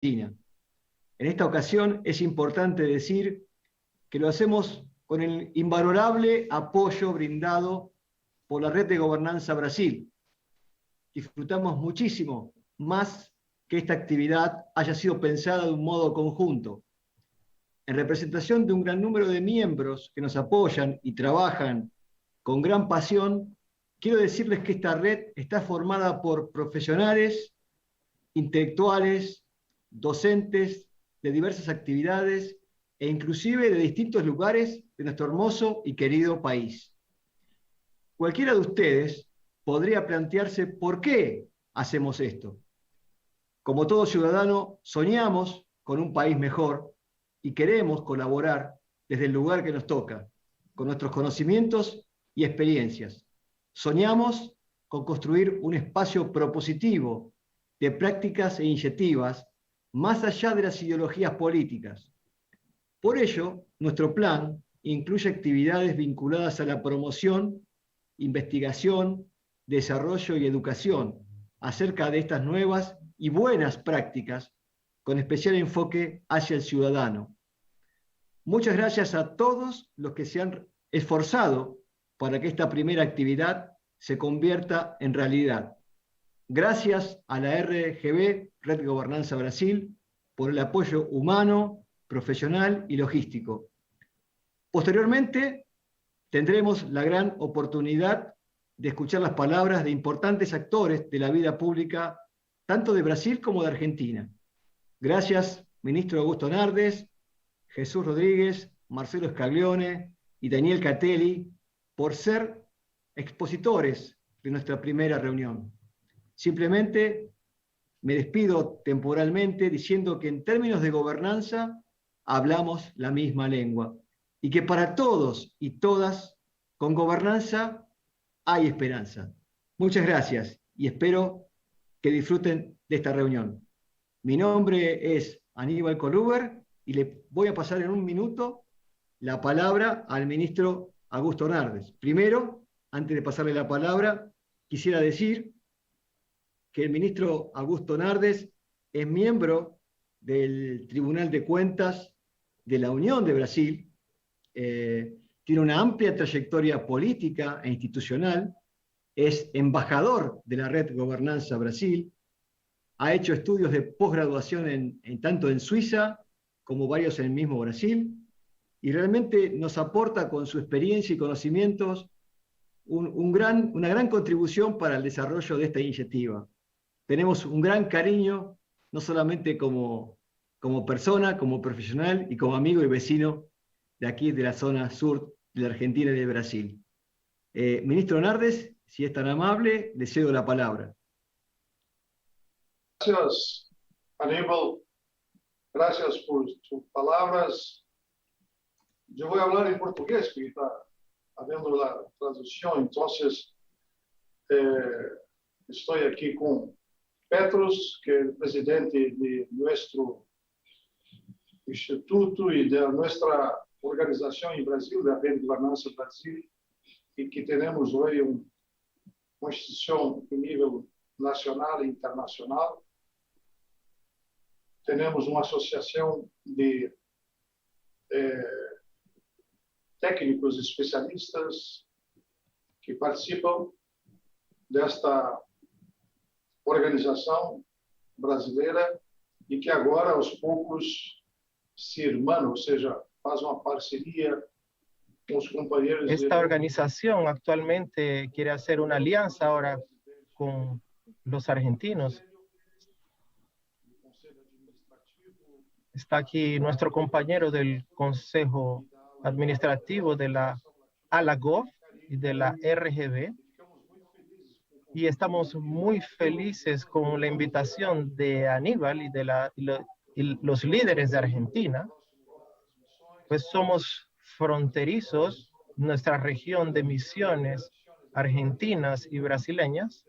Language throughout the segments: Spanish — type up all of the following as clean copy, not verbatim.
Argentina. En esta ocasión es importante decir que lo hacemos con el invalorable apoyo brindado por la Red de Gobernanza Brasil. Disfrutamos muchísimo más que esta actividad haya sido pensada de un modo conjunto. En representación de un gran número de miembros que nos apoyan y trabajan con gran pasión, quiero decirles que esta red está formada por profesionales, intelectuales, docentes de diversas actividades e inclusive de distintos lugares de nuestro hermoso y querido país. Cualquiera de ustedes podría plantearse por qué hacemos esto. Como todo ciudadano, soñamos con un país mejor y queremos colaborar desde el lugar que nos toca, con nuestros conocimientos y experiencias. Soñamos con construir un espacio propositivo de prácticas e iniciativas más allá de las ideologías políticas. Por ello, nuestro plan incluye actividades vinculadas a la promoción, investigación, desarrollo y educación acerca de estas nuevas y buenas prácticas, con especial enfoque hacia el ciudadano. Muchas gracias a todos los que se han esforzado para que esta primera actividad se convierta en realidad. Gracias a la RGB, Red Gobernanza Brasil, por el apoyo humano, profesional y logístico. Posteriormente, tendremos la gran oportunidad de escuchar las palabras de importantes actores de la vida pública, tanto de Brasil como de Argentina. Gracias, ministro Augusto Nardes, Jesús Rodríguez, Marcelo Scaglione y Daniel Catelli, por ser expositores de nuestra primera reunión. Simplemente me despido temporalmente diciendo que en términos de gobernanza hablamos la misma lengua y que para todos y todas, con gobernanza hay esperanza. Muchas gracias y espero que disfruten de esta reunión. Mi nombre es Aníbal Coluber y le voy a pasar en un minuto la palabra al ministro Augusto Nardes. Primero, antes de pasarle la palabra, quisiera decir que el ministro Augusto Nardes es miembro del Tribunal de Cuentas de la Unión de Brasil, tiene una amplia trayectoria política e institucional, es embajador de la Red Gobernanza Brasil, ha hecho estudios de posgraduación tanto en Suiza como varios en el mismo Brasil, y realmente nos aporta con su experiencia y conocimientos una gran contribución para el desarrollo de esta iniciativa. Tenemos un gran cariño, no solamente como persona, como profesional y como amigo y vecino de aquí, de la zona sur de la Argentina y de Brasil. Ministro Nardes, si es tan amable, le cedo la palabra. Gracias, Aníbal. Gracias por tus palabras. Yo voy a hablar en portugués, que está habiendo la traducción. Entonces, estoy aquí con Petros, que es el presidente de nuestro instituto y de nuestra organización en Brasil, de la Red Gobernanza Brasil, y que tenemos hoy una institución a nivel nacional e internacional. Tenemos uma associação de técnicos especialistas que participam desta organização brasileira e que agora, aos poucos, se irmanam, ou seja, faz uma parceria com os companheiros. Esta organización actualmente quiere hacer una alianza ahora con los argentinos. Está aquí nuestro compañero del Consejo Administrativo de la ALAGOV y de la RGB. Y estamos muy felices con la invitación de Aníbal y los líderes de Argentina. Pues somos fronterizos, nuestra región de misiones argentinas y brasileñas.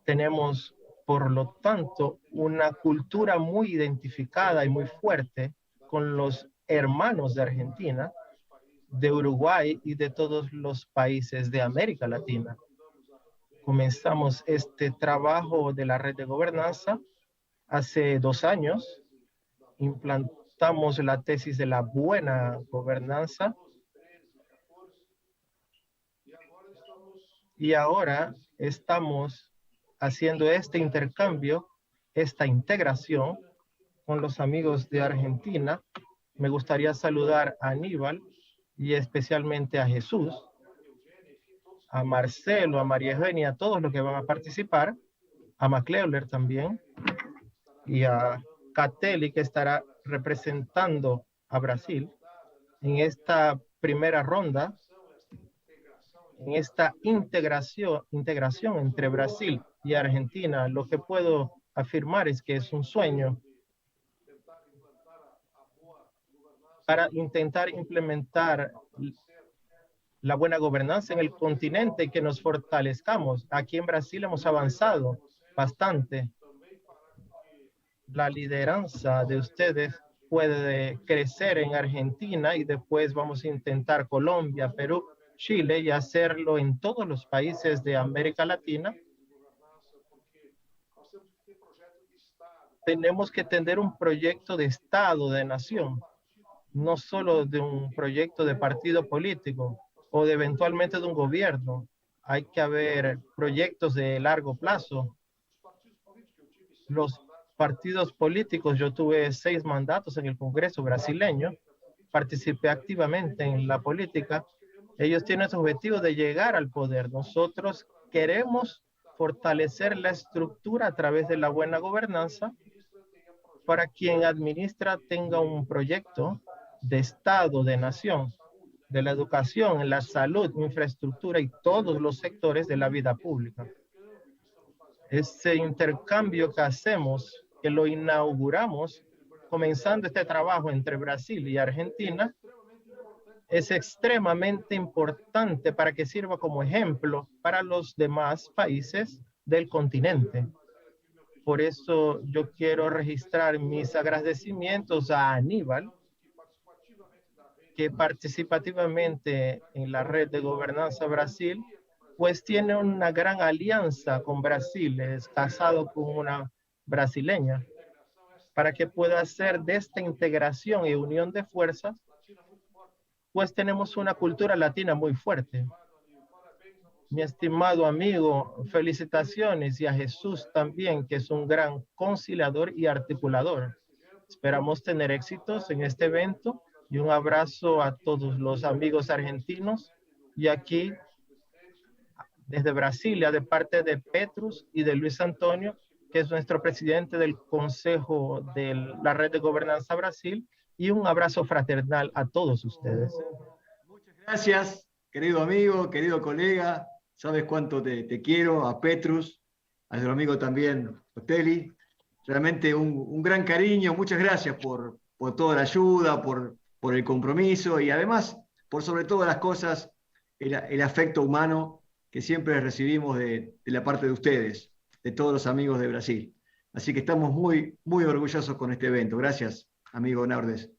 Tenemos, por lo tanto, una cultura muy identificada y muy fuerte con los hermanos de Argentina, de Uruguay y de todos los países de América Latina. Comenzamos este trabajo de la red de gobernanza Hace 2 años implantamos la tesis de la buena gobernanza y ahora estamos haciendo este intercambio, esta integración con los amigos de Argentina. Me gustaría saludar a Aníbal y especialmente a Jesús, a Marcelo, a María Eugenia, a todos los que van a participar, a McLeuler también, y a Catelli, que estará representando a Brasil en esta primera ronda, en esta integración entre Brasil y Argentina. Lo que puedo afirmar es que es un sueño para intentar implementar la buena gobernanza en el continente y que nos fortalezcamos. Aquí en Brasil hemos avanzado bastante. La lideranza de ustedes puede crecer en Argentina y después vamos a intentar Colombia, Perú, Chile y hacerlo en todos los países de América Latina. Tenemos que tener un proyecto de Estado, de nación, no solo de un proyecto de partido político o de eventualmente de un gobierno. Hay que haber proyectos de largo plazo. Los partidos políticos, yo tuve 6 mandatos en el Congreso brasileño, participé activamente en la política. Ellos tienen su objetivo de llegar al poder. Nosotros queremos fortalecer la estructura a través de la buena gobernanza para quien administra tenga un proyecto de Estado, de nación, de la educación, la salud, infraestructura y todos los sectores de la vida pública. Ese intercambio que hacemos, que lo inauguramos, comenzando este trabajo entre Brasil y Argentina, es extremadamente importante para que sirva como ejemplo para los demás países del continente. Por eso yo quiero registrar mis agradecimientos a Aníbal, que participativamente en la red de gobernanza Brasil, pues tiene una gran alianza con Brasil, es casado con una brasileña, para que pueda hacer de esta integración y unión de fuerzas, pues tenemos una cultura latina muy fuerte. Mi estimado amigo, felicitaciones, y a Jesús también, que es un gran conciliador y articulador. Esperamos tener éxitos en este evento y un abrazo a todos los amigos argentinos y aquí desde Brasilia, de parte de Petrus y de Luis Antonio, que es nuestro presidente del Consejo de la Red de Gobernanza Brasil, y un abrazo fraternal a todos ustedes. Muchas gracias, querido amigo, querido colega. Sabes cuánto te quiero, a Petrus, a nuestro amigo también, Otelli. Realmente un gran cariño. Muchas gracias por toda la ayuda, por el compromiso y además, por sobre todas las cosas, el afecto humano que siempre recibimos de la parte de ustedes, de todos los amigos de Brasil. Así que estamos muy, muy orgullosos con este evento. Gracias, amigo Nardes.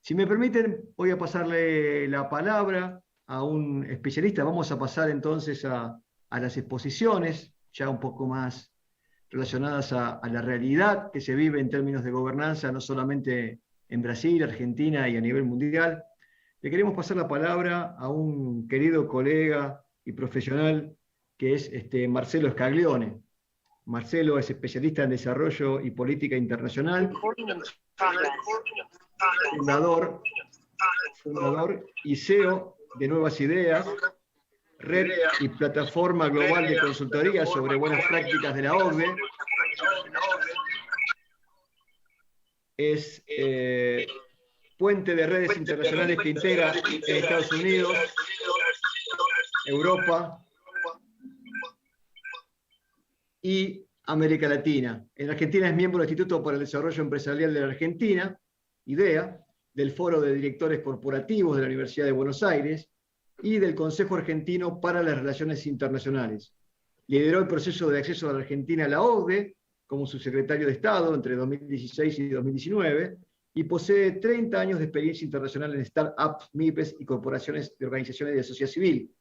Si me permiten, voy a pasarle la palabra a un especialista. Vamos a pasar entonces a las exposiciones, ya un poco más relacionadas a la realidad que se vive en términos de gobernanza, no solamente en Brasil, Argentina y a nivel mundial. Le queremos pasar la palabra a un querido colega y profesional que es Marcelo Scaglione. Marcelo es especialista en desarrollo y política internacional, fundador y CEO de Nuevas Ideas, red y plataforma global de consultoría sobre buenas prácticas de la OCDE. Es puente de redes internacionales que integra en Estados Unidos, Europa y América Latina. En Argentina es miembro del Instituto para el Desarrollo Empresarial de la Argentina, IDEA, del Foro de Directores Corporativos de la Universidad de Buenos Aires y del Consejo Argentino para las Relaciones Internacionales. Lideró el proceso de acceso de la Argentina a la OCDE como subsecretario de Estado entre 2016 y 2019 y posee 30 años de experiencia internacional en startups, MIPES y corporaciones de organizaciones de sociedad civil,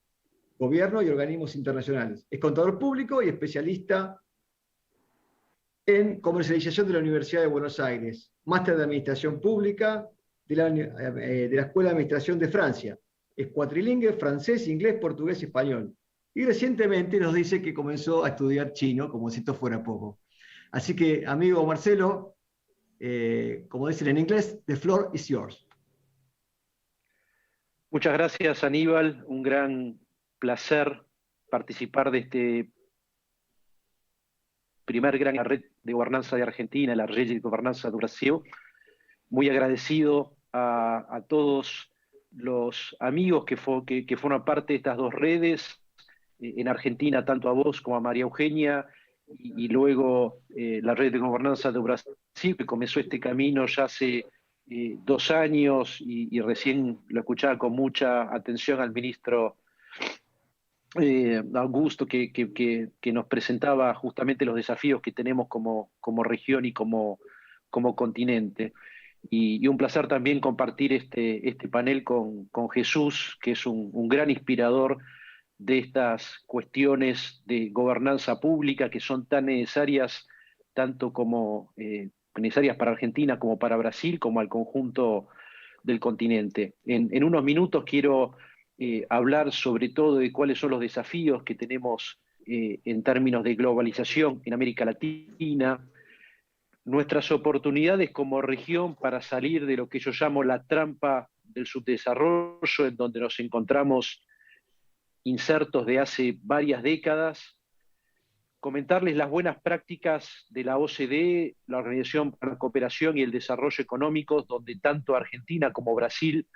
gobierno y organismos internacionales. Es contador público y especialista en comercialización de la Universidad de Buenos Aires, máster de Administración Pública de la Escuela de Administración de Francia. Es cuatrilingüe, francés, inglés, portugués y español. Y recientemente nos dice que comenzó a estudiar chino, como si esto fuera poco. Así que, amigo Marcelo, como dicen en inglés, the floor is yours. Muchas gracias, Aníbal. Un gran placer participar de este primer gran red de gobernanza de Argentina, la red de gobernanza de Brasil. Muy agradecido a todos los amigos que forman parte de estas dos redes, en Argentina, tanto a vos como a María Eugenia, y luego la red de gobernanza de Brasil, que comenzó este camino ya hace 2 años, y recién lo escuchaba con mucha atención al ministro Augusto, que nos presentaba justamente los desafíos que tenemos como región y como continente. Y un placer también compartir este panel con Jesús, que es un gran inspirador de estas cuestiones de gobernanza pública que son tan necesarias, tanto como necesarias para Argentina como para Brasil, como al conjunto del continente. En unos minutos quiero hablar sobre todo de cuáles son los desafíos que tenemos en términos de globalización en América Latina, nuestras oportunidades como región para salir de lo que yo llamo la trampa del subdesarrollo, en donde nos encontramos insertos de hace varias décadas, comentarles las buenas prácticas de la OCDE, la Organización para la Cooperación y el Desarrollo Económicos, donde tanto Argentina como Brasil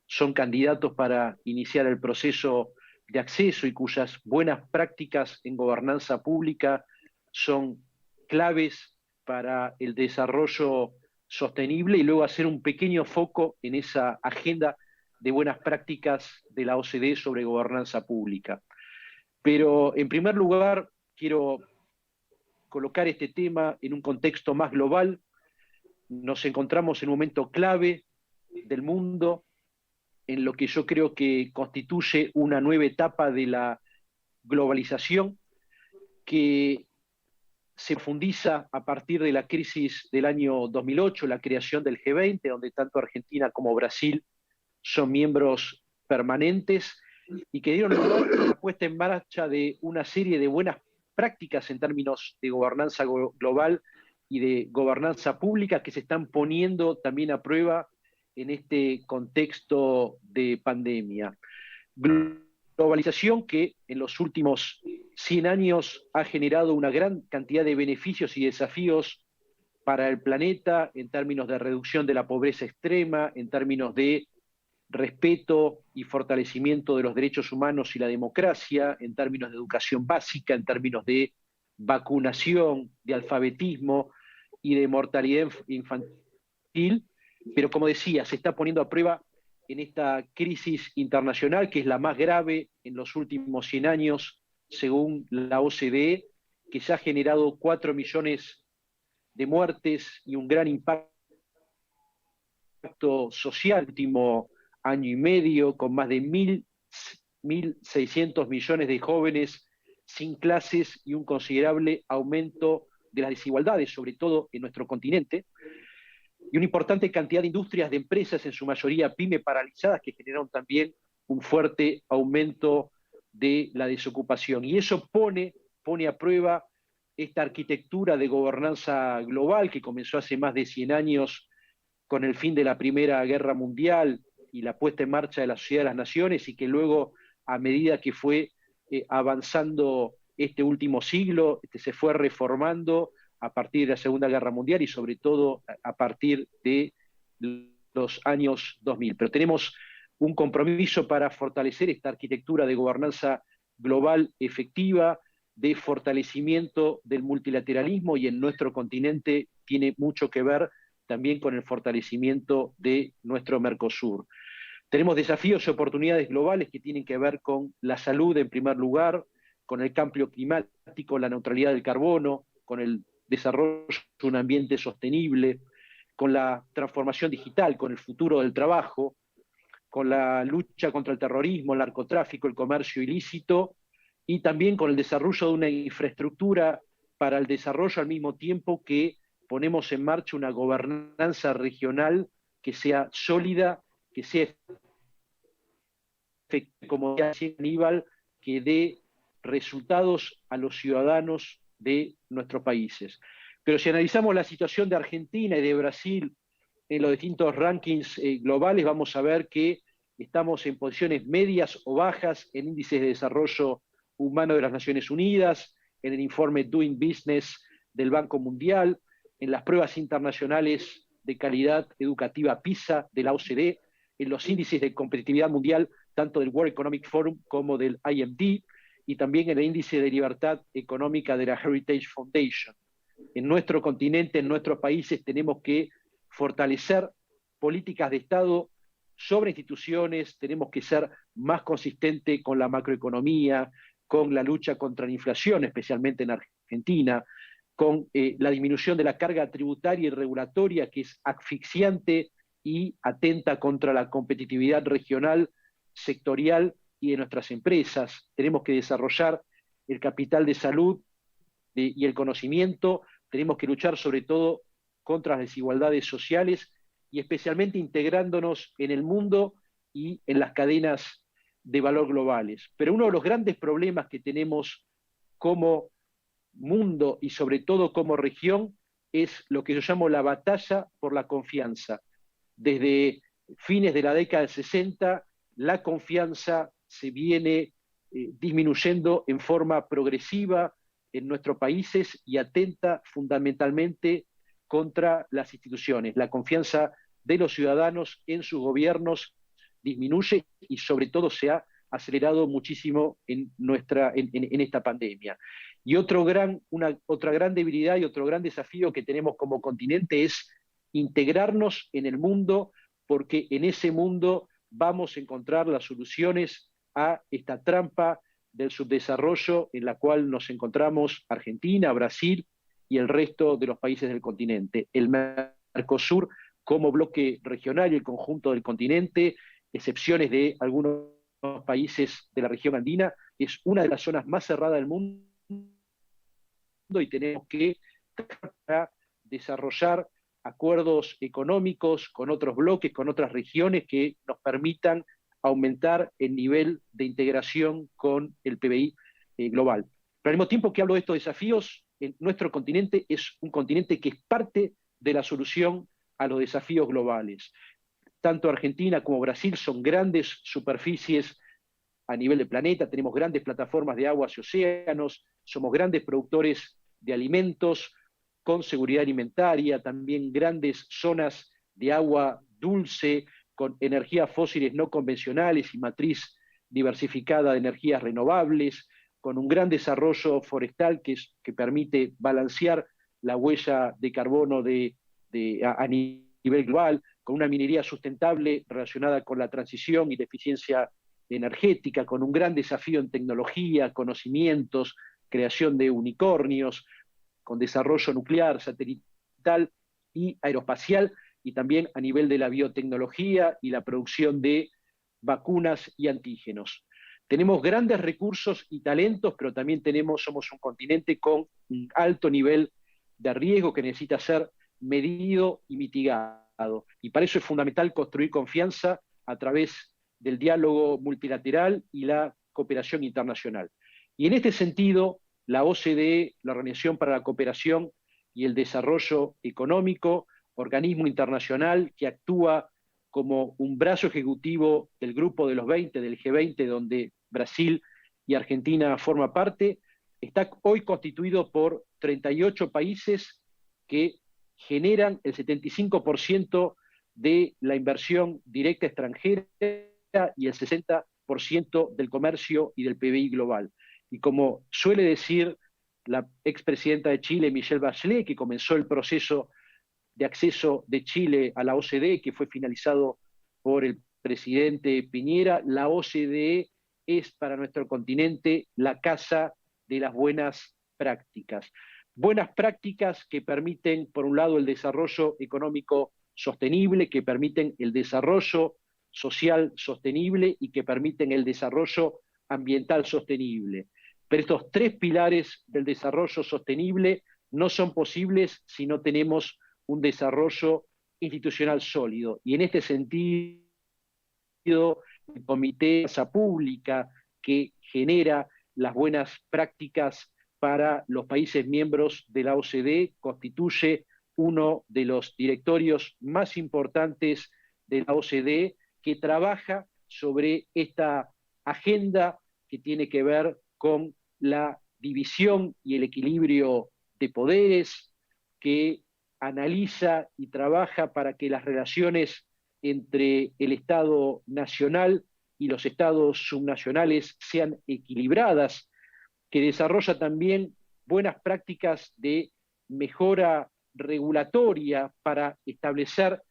son candidatos para iniciar el proceso de acceso y cuyas buenas prácticas en gobernanza pública son claves para el desarrollo sostenible, y luego hacer un pequeño foco en esa agenda de buenas prácticas de la OCDE sobre gobernanza pública. Pero en primer lugar quiero colocar este tema en un contexto más global. Nos encontramos en un momento clave del mundo, en lo que yo creo que constituye una nueva etapa de la globalización, que se profundiza a partir de la crisis del año 2008, la creación del G20, donde tanto Argentina como Brasil son miembros permanentes, y que dieron lugar a la puesta en marcha de una serie de buenas prácticas en términos de gobernanza global y de gobernanza pública, que se están poniendo también a prueba en este contexto de pandemia. Globalización que en los últimos 100 años ha generado una gran cantidad de beneficios y desafíos para el planeta, en términos de reducción de la pobreza extrema, en términos de respeto y fortalecimiento de los derechos humanos y la democracia, en términos de educación básica, en términos de vacunación, de alfabetismo y de mortalidad infantil. Pero como decía, se está poniendo a prueba en esta crisis internacional, que es la más grave en los últimos 100 años, según la OCDE, que ya ha generado 4 millones de muertes y un gran impacto social en el último año y medio, con más de 1.600 millones de jóvenes sin clases y un considerable aumento de las desigualdades, sobre todo en nuestro continente, y una importante cantidad de industrias, de empresas, en su mayoría pyme, paralizadas, que generaron también un fuerte aumento de la desocupación. Y eso pone a prueba esta arquitectura de gobernanza global que comenzó hace más de 100 años con el fin de la Primera Guerra Mundial y la puesta en marcha de la Sociedad de las Naciones, y que luego, a medida que fue avanzando este último siglo, se fue reformando a partir de la Segunda Guerra Mundial y sobre todo a partir de los años 2000. Pero tenemos un compromiso para fortalecer esta arquitectura de gobernanza global efectiva, de fortalecimiento del multilateralismo, y en nuestro continente tiene mucho que ver también con el fortalecimiento de nuestro Mercosur. Tenemos desafíos y oportunidades globales que tienen que ver con la salud en primer lugar, con el cambio climático, la neutralidad del carbono, con el desarrollo de un ambiente sostenible, con la transformación digital, con el futuro del trabajo, con la lucha contra el terrorismo, el narcotráfico, el comercio ilícito, y también con el desarrollo de una infraestructura para el desarrollo al mismo tiempo que ponemos en marcha una gobernanza regional que sea sólida, que sea efectiva, como decía Aníbal, que dé resultados a los ciudadanos de nuestros países. Pero si analizamos la situación de Argentina y de Brasil en los distintos rankings globales, vamos a ver que estamos en posiciones medias o bajas en índices de desarrollo humano de las Naciones Unidas, en el informe Doing Business del Banco Mundial, en las pruebas internacionales de calidad educativa PISA de la OCDE, en los índices de competitividad mundial tanto del World Economic Forum como del IMD, y también en el índice de libertad económica de la Heritage Foundation. En nuestro continente, en nuestros países, tenemos que fortalecer políticas de Estado sobre instituciones, tenemos que ser más consistentes con la macroeconomía, con la lucha contra la inflación, especialmente en Argentina, con la disminución de la carga tributaria y regulatoria, que es asfixiante y atenta contra la competitividad regional, sectorial y de nuestras empresas. Tenemos que desarrollar el capital de salud y el conocimiento, tenemos que luchar sobre todo contra las desigualdades sociales y especialmente integrándonos en el mundo y en las cadenas de valor globales. Pero uno de los grandes problemas que tenemos como mundo y sobre todo como región es lo que yo llamo la batalla por la confianza. Desde fines de la década del 60, la confianza se viene disminuyendo en forma progresiva en nuestros países y atenta fundamentalmente contra las instituciones. La confianza de los ciudadanos en sus gobiernos disminuye y sobre todo se ha acelerado muchísimo en esta pandemia. Y otra gran debilidad y otro gran desafío que tenemos como continente es integrarnos en el mundo, porque en ese mundo vamos a encontrar las soluciones a esta trampa del subdesarrollo en la cual nos encontramos Argentina, Brasil y el resto de los países del continente. El Mercosur como bloque regional y el conjunto del continente, excepciones de algunos países de la región andina, es una de las zonas más cerradas del mundo y tenemos que desarrollar acuerdos económicos con otros bloques, con otras regiones que nos permitan aumentar el nivel de integración con el PBI global. Pero al mismo tiempo que hablo de estos desafíos, nuestro continente es un continente que es parte de la solución a los desafíos globales. Tanto Argentina como Brasil son grandes superficies a nivel del planeta, tenemos grandes plataformas de aguas y océanos, somos grandes productores de alimentos con seguridad alimentaria, también grandes zonas de agua dulce, con energías fósiles no convencionales y matriz diversificada de energías renovables, con un gran desarrollo forestal que permite balancear la huella de carbono a nivel global, con una minería sustentable relacionada con la transición y la eficiencia energética, con un gran desafío en tecnología, conocimientos, creación de unicornios, con desarrollo nuclear, satelital y aeroespacial, y también a nivel de la biotecnología y la producción de vacunas y antígenos. Tenemos grandes recursos y talentos, pero también somos un continente con un alto nivel de riesgo que necesita ser medido y mitigado. Y para eso es fundamental construir confianza a través del diálogo multilateral y la cooperación internacional. Y en este sentido, la OCDE, la Organización para la Cooperación y el Desarrollo Económico, organismo internacional que actúa como un brazo ejecutivo del Grupo de los 20, del G20, donde Brasil y Argentina forman parte, está hoy constituido por 38 países que generan el 75% de la inversión directa extranjera y el 60% del comercio y del PBI global. Y como suele decir la expresidenta de Chile, Michelle Bachelet, que comenzó el proceso de acceso de Chile a la OCDE, que fue finalizado por el presidente Piñera, la OCDE es para nuestro continente la casa de las buenas prácticas. Buenas prácticas que permiten, por un lado, el desarrollo económico sostenible, que permiten el desarrollo social sostenible y que permiten el desarrollo ambiental sostenible. Pero estos tres pilares del desarrollo sostenible no son posibles si no tenemos un desarrollo institucional sólido. Y en este sentido, el Comité de Masa Pública, que genera las buenas prácticas para los países miembros de la OCDE, constituye uno de los directorios más importantes de la OCDE, que trabaja sobre esta agenda que tiene que ver con la división y el equilibrio de poderes, que analiza y trabaja para que las relaciones entre el Estado nacional y los estados subnacionales sean equilibradas, que desarrolla también buenas prácticas de mejora regulatoria para establecer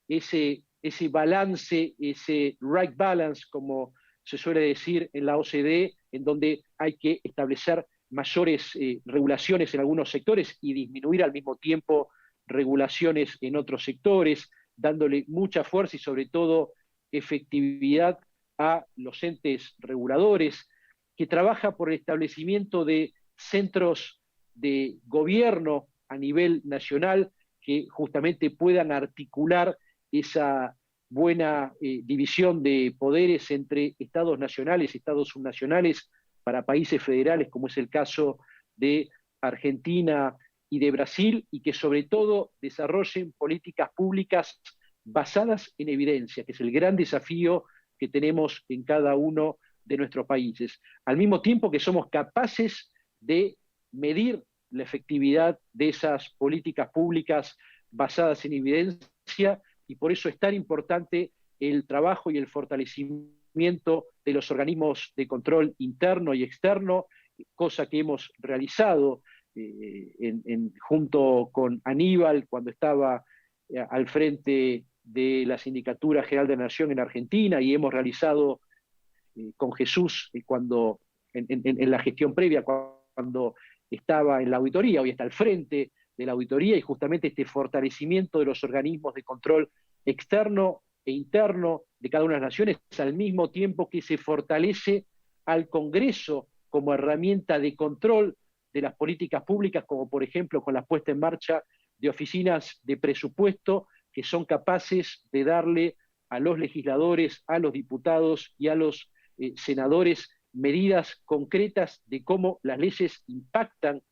ese balance, ese right balance, como se suele decir en la OCDE, en donde hay que establecer mayores regulaciones en algunos sectores y disminuir al mismo tiempo regulaciones en otros sectores, dándole mucha fuerza y sobre todo efectividad a los entes reguladores, que trabaja por el establecimiento de centros de gobierno a nivel nacional que justamente puedan articular esa buena división de poderes entre estados nacionales y estados subnacionales para países federales, como es el caso de Argentina y de Brasil, y que sobre todo desarrollen políticas públicas basadas en evidencia, que es el gran desafío que tenemos en cada uno de nuestros países. Al mismo tiempo que somos capaces de medir la efectividad de esas políticas públicas basadas en evidencia, y por eso es tan importante el trabajo y el fortalecimiento de los organismos de control interno y externo, cosa que hemos realizado junto con Aníbal cuando estaba al frente de la Sindicatura General de la Nación en Argentina, y hemos realizado con Jesús cuando en la gestión previa, cuando estaba en la auditoría, hoy está al frente de la auditoría, y justamente este fortalecimiento de los organismos de control externo e interno de cada una de las naciones, al mismo tiempo que se fortalece al Congreso como herramienta de control de las políticas públicas, como por ejemplo con la puesta en marcha de oficinas de presupuesto que son capaces de darle a los legisladores, a los diputados y a los senadores medidas concretas de cómo las leyes impactan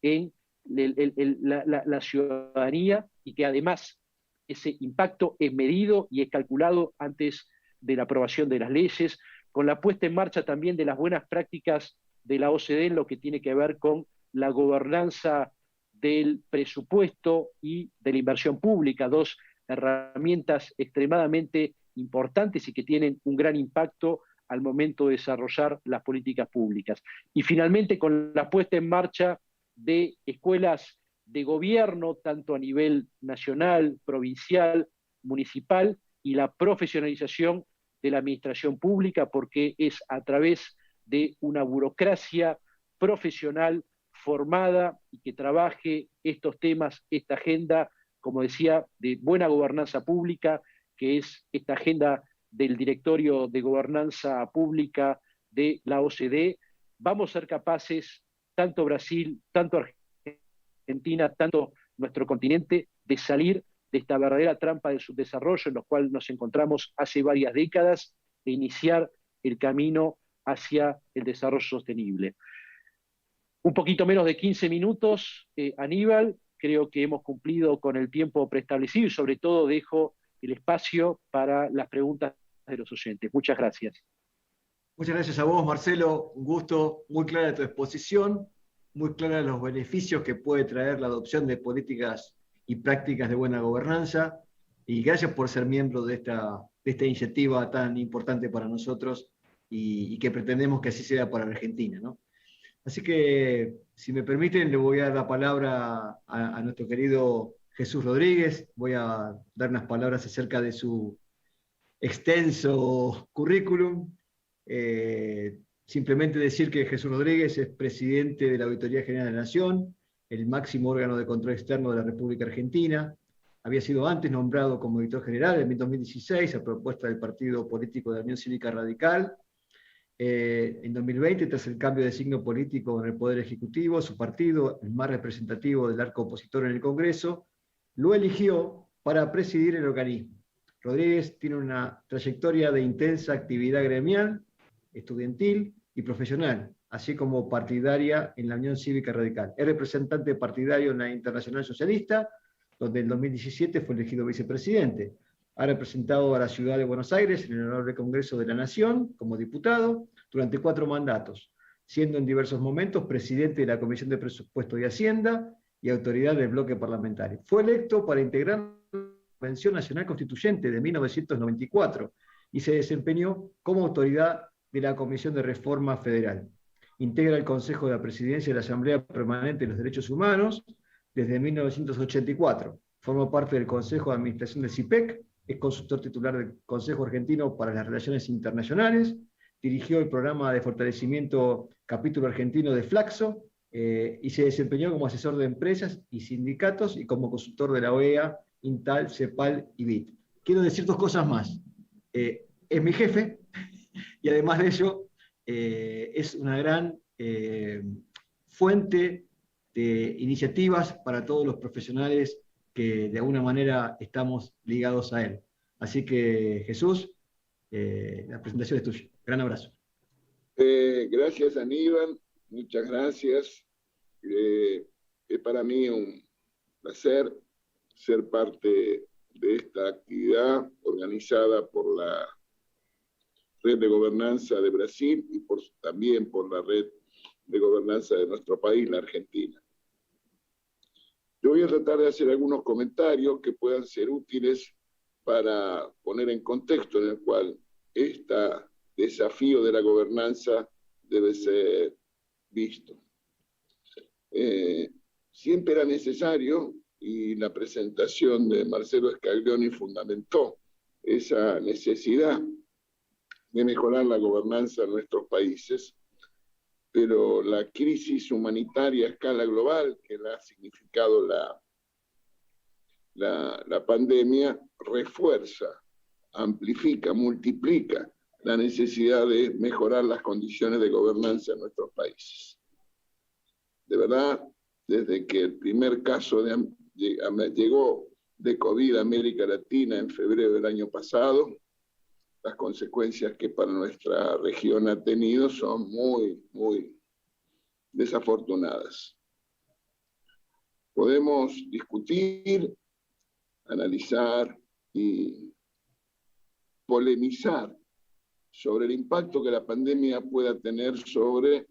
en la ciudadanía, y que además ese impacto es medido y es calculado antes de la aprobación de las leyes, con la puesta en marcha también de las buenas prácticas de la OCDE en lo que tiene que ver con la gobernanza del presupuesto y de la inversión pública, dos herramientas extremadamente importantes y que tienen un gran impacto al momento de desarrollar las políticas públicas. Y finalmente con la puesta en marcha de escuelas de gobierno, tanto a nivel nacional, provincial, municipal, y la profesionalización de la administración pública, porque es a través de una burocracia profesional formada y que trabaje estos temas, esta agenda, como decía, de buena gobernanza pública, que es esta agenda del Directorio de Gobernanza Pública de la OCDE, vamos a ser capaces, tanto Brasil, tanto Argentina, tanto nuestro continente, de salir de esta verdadera trampa del subdesarrollo en la cual nos encontramos hace varias décadas e iniciar el camino hacia el desarrollo sostenible. Un poquito menos de 15 minutos, Aníbal, creo que hemos cumplido con el tiempo preestablecido y sobre todo dejo el espacio para las preguntas de los oyentes. Muchas gracias. Muchas gracias a vos, Marcelo. Un gusto, muy clara tu exposición, muy clara los beneficios que puede traer la adopción de políticas y prácticas de buena gobernanza. Y gracias por ser miembro de esta iniciativa tan importante para nosotros y que pretendemos que así sea para Argentina, ¿no? Así que, si me permiten, le voy a dar la palabra a nuestro querido Jesús Rodríguez. Voy a dar unas palabras acerca de su extenso currículum. Simplemente decir que Jesús Rodríguez es presidente de la Auditoría General de la Nación, el máximo órgano de control externo de la República Argentina. Había sido antes nombrado como auditor general en 2016 a propuesta del partido político de la Unión Cívica Radical, En 2020, tras el cambio de signo político en el Poder Ejecutivo, su partido, el más representativo del arco opositor en el Congreso, lo eligió para presidir el organismo. Rodríguez tiene una trayectoria de intensa actividad gremial, estudiantil y profesional, así como partidaria en la Unión Cívica Radical. Es representante partidario en la Internacional Socialista, donde en 2017 fue elegido vicepresidente. Ha representado a la ciudad de Buenos Aires en el Honorable Congreso de la Nación como diputado durante 4 mandatos, siendo en diversos momentos presidente de la Comisión de Presupuesto y Hacienda y autoridad del bloque parlamentario. Fue electo para integrar la Convención Nacional Constituyente de 1994 y se desempeñó como autoridad de la Comisión de Reforma Federal. Integra el Consejo de la Presidencia de la Asamblea Permanente de los Derechos Humanos desde 1984. Forma parte del Consejo de Administración del CIPEC, es consultor titular del Consejo Argentino para las Relaciones Internacionales, dirigió el programa de fortalecimiento capítulo argentino de Flaxo y se desempeñó como asesor de empresas y sindicatos y como consultor de la OEA, INTAL, CEPAL y BIT. Quiero decir 2 cosas más. Es mi jefe y además de ello es una gran fuente de iniciativas para todos los profesionales que de alguna manera estamos ligados a él. Así que, Jesús, la presentación es tuya. Gran abrazo. Gracias, Aníbal. Muchas gracias. Es para mí un placer ser parte de esta actividad organizada por la Red de Gobernanza de Brasil y también por la Red de Gobernanza de nuestro país, la Argentina. Yo voy a tratar de hacer algunos comentarios que puedan ser útiles para poner en contexto en el cual este desafío de la gobernanza debe ser visto. Siempre era necesario, y la presentación de Marcelo Scaglioni fundamentó esa necesidad de mejorar la gobernanza en nuestros países, pero la crisis humanitaria a escala global que ha significado la pandemia refuerza, amplifica, multiplica la necesidad de mejorar las condiciones de gobernanza en nuestros países. De verdad, desde que el primer caso llegó de COVID a América Latina en febrero del año pasado, las consecuencias que para nuestra región ha tenido son muy, muy desafortunadas. Podemos discutir, analizar y polemizar sobre el impacto que la pandemia pueda tener sobre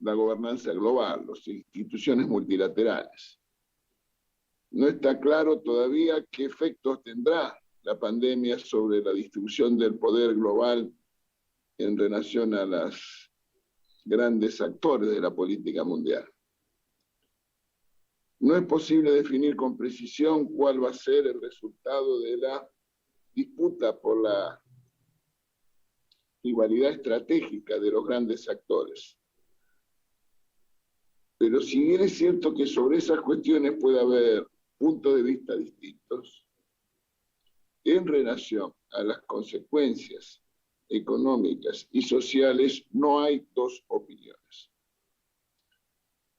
la gobernanza global, las instituciones multilaterales. No está claro todavía qué efectos tendrá la pandemia sobre la distribución del poder global en relación a los grandes actores de la política mundial. No es posible definir con precisión cuál va a ser el resultado de la disputa por la rivalidad estratégica de los grandes actores. Pero si bien es cierto que sobre esas cuestiones puede haber puntos de vista distintos, en relación a las consecuencias económicas y sociales no hay 2 opiniones.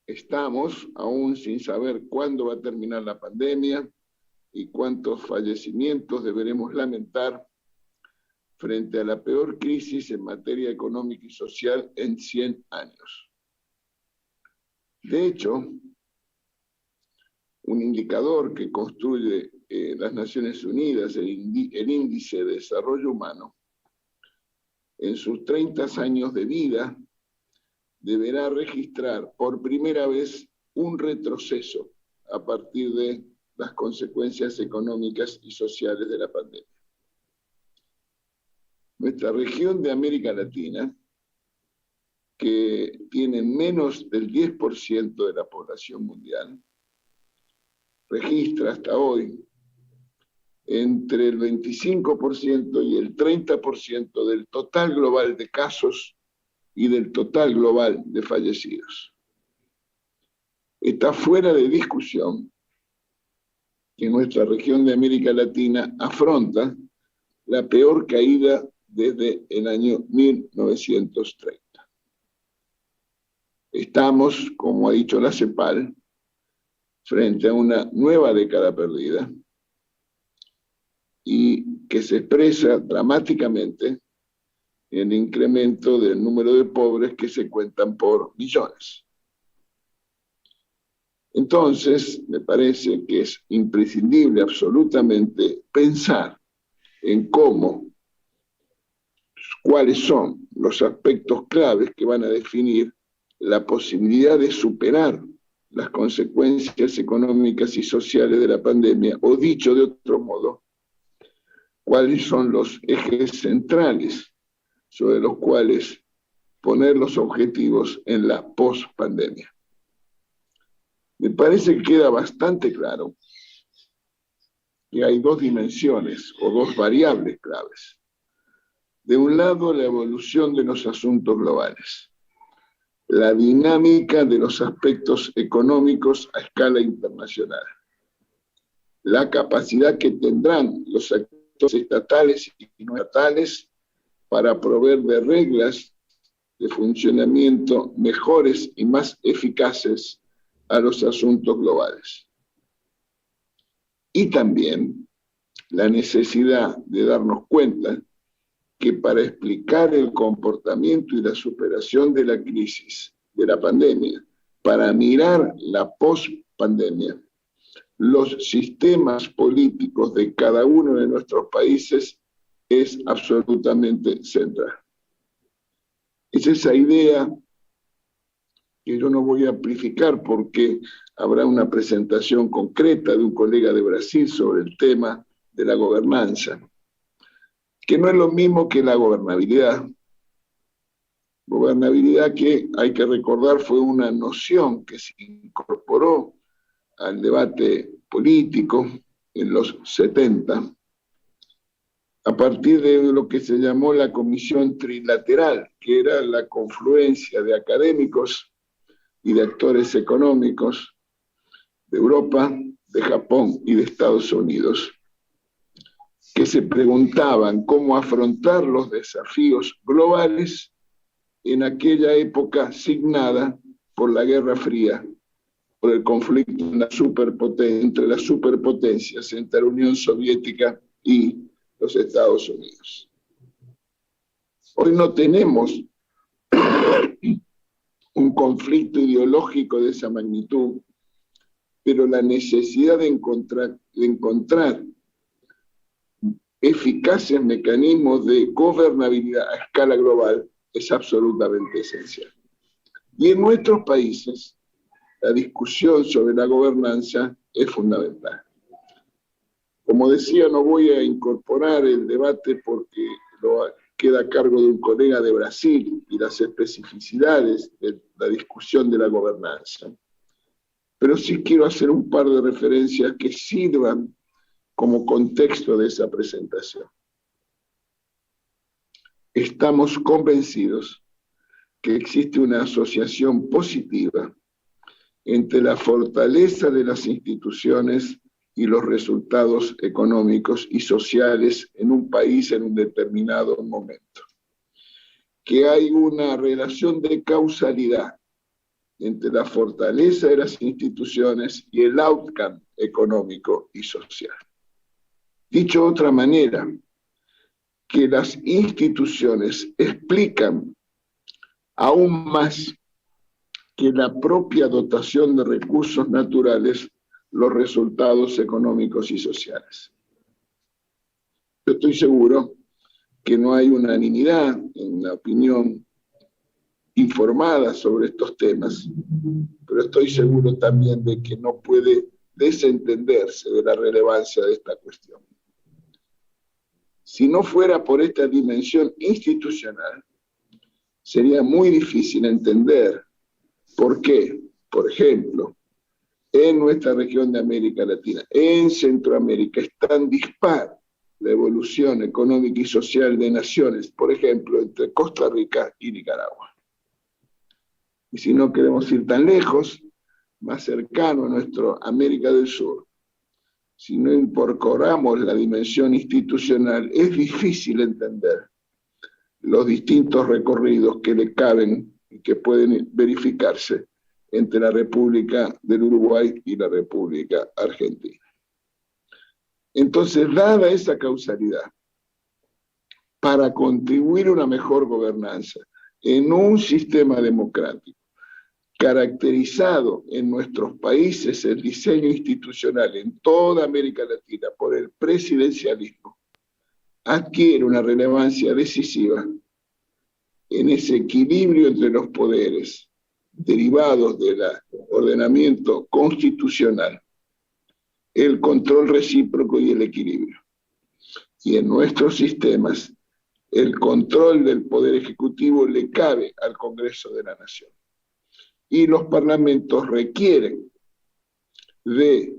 Estamos aún sin saber cuándo va a terminar la pandemia y cuántos fallecimientos deberemos lamentar frente a la peor crisis en materia económica y social en 100 años. De hecho, un indicador que construye las Naciones Unidas, el Índice de Desarrollo Humano, en sus 30 años de vida, deberá registrar por primera vez un retroceso a partir de las consecuencias económicas y sociales de la pandemia. Nuestra región de América Latina, que tiene menos del 10% de la población mundial, registra hasta hoy entre el 25% y el 30% del total global de casos y del total global de fallecidos. Está fuera de discusión que nuestra región de América Latina afronta la peor caída desde el año 1930. Estamos, como ha dicho la CEPAL, frente a una nueva década perdida y que se expresa dramáticamente en el incremento del número de pobres que se cuentan por millones. Entonces, me parece que es imprescindible absolutamente pensar en cuáles son los aspectos claves que van a definir la posibilidad de superar las consecuencias económicas y sociales de la pandemia, o dicho de otro modo, cuáles son los ejes centrales sobre los cuales poner los objetivos en la post-pandemia. Me parece que queda bastante claro que hay dos dimensiones o dos variables claves. De un lado, la evolución de los asuntos globales, la dinámica de los aspectos económicos a escala internacional, la capacidad que tendrán los actores estatales y no estatales para proveer de reglas de funcionamiento mejores y más eficaces a los asuntos globales. Y también la necesidad de darnos cuenta que para explicar el comportamiento y la superación de la crisis, de la pandemia, para mirar la post-pandemia, los sistemas políticos de cada uno de nuestros países es absolutamente central. Es esa idea que yo no voy a amplificar porque habrá una presentación concreta de un colega de Brasil sobre el tema de la gobernanza, que no es lo mismo que la gobernabilidad. Gobernabilidad que, hay que recordar, fue una noción que se incorporó al debate político en los 70, a partir de lo que se llamó la Comisión Trilateral, que era la confluencia de académicos y de actores económicos de Europa, de Japón y de Estados Unidos, que se preguntaban cómo afrontar los desafíos globales en aquella época signada por la Guerra Fría, por el conflicto entre las superpotencias, entre la Unión Soviética y los Estados Unidos. Hoy no tenemos un conflicto ideológico de esa magnitud, pero la necesidad de encontrar eficaces mecanismos de gobernabilidad a escala global es absolutamente esencial. Y en nuestros países, la discusión sobre la gobernanza es fundamental. Como decía, no voy a incorporar el debate porque queda a cargo de un colega de Brasil y las especificidades de la discusión de la gobernanza. Pero sí quiero hacer un par de referencias que sirvan como contexto de esa presentación. Estamos convencidos que existe una asociación positiva entre la fortaleza de las instituciones y los resultados económicos y sociales en un país en un determinado momento. Que hay una relación de causalidad entre la fortaleza de las instituciones y el outcome económico y social. Dicho de otra manera, que las instituciones explican aún más que la propia dotación de recursos naturales los resultados económicos y sociales. Yo estoy seguro que no hay unanimidad en la opinión informada sobre estos temas, pero estoy seguro también de que no puede desentenderse de la relevancia de esta cuestión. Si no fuera por esta dimensión institucional, sería muy difícil entender por qué, por ejemplo, en nuestra región de América Latina, en Centroamérica, es tan dispar la evolución económica y social de naciones, por ejemplo, entre Costa Rica y Nicaragua. Y si no queremos ir tan lejos, más cercano a nuestra América del Sur, si no incorporamos la dimensión institucional, es difícil entender los distintos recorridos que le caben y que pueden verificarse entre la República del Uruguay y la República Argentina. Entonces, dada esa causalidad, para contribuir a una mejor gobernanza en un sistema democrático, caracterizado en nuestros países el diseño institucional en toda América Latina por el presidencialismo, adquiere una relevancia decisiva en ese equilibrio entre los poderes derivados del ordenamiento constitucional, el control recíproco y el equilibrio. Y en nuestros sistemas, el control del Poder Ejecutivo le cabe al Congreso de la Nación. Y los parlamentos requieren de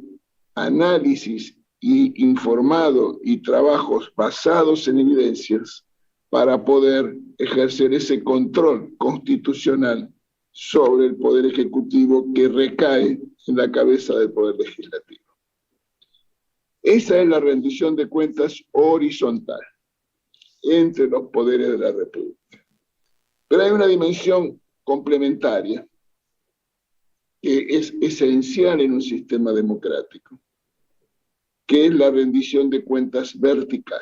análisis informado y trabajos basados en evidencias para poder ejercer ese control constitucional sobre el Poder Ejecutivo que recae en la cabeza del Poder Legislativo. Esa es la rendición de cuentas horizontal entre los poderes de la República. Pero hay una dimensión complementaria que es esencial en un sistema democrático, que es la rendición de cuentas vertical,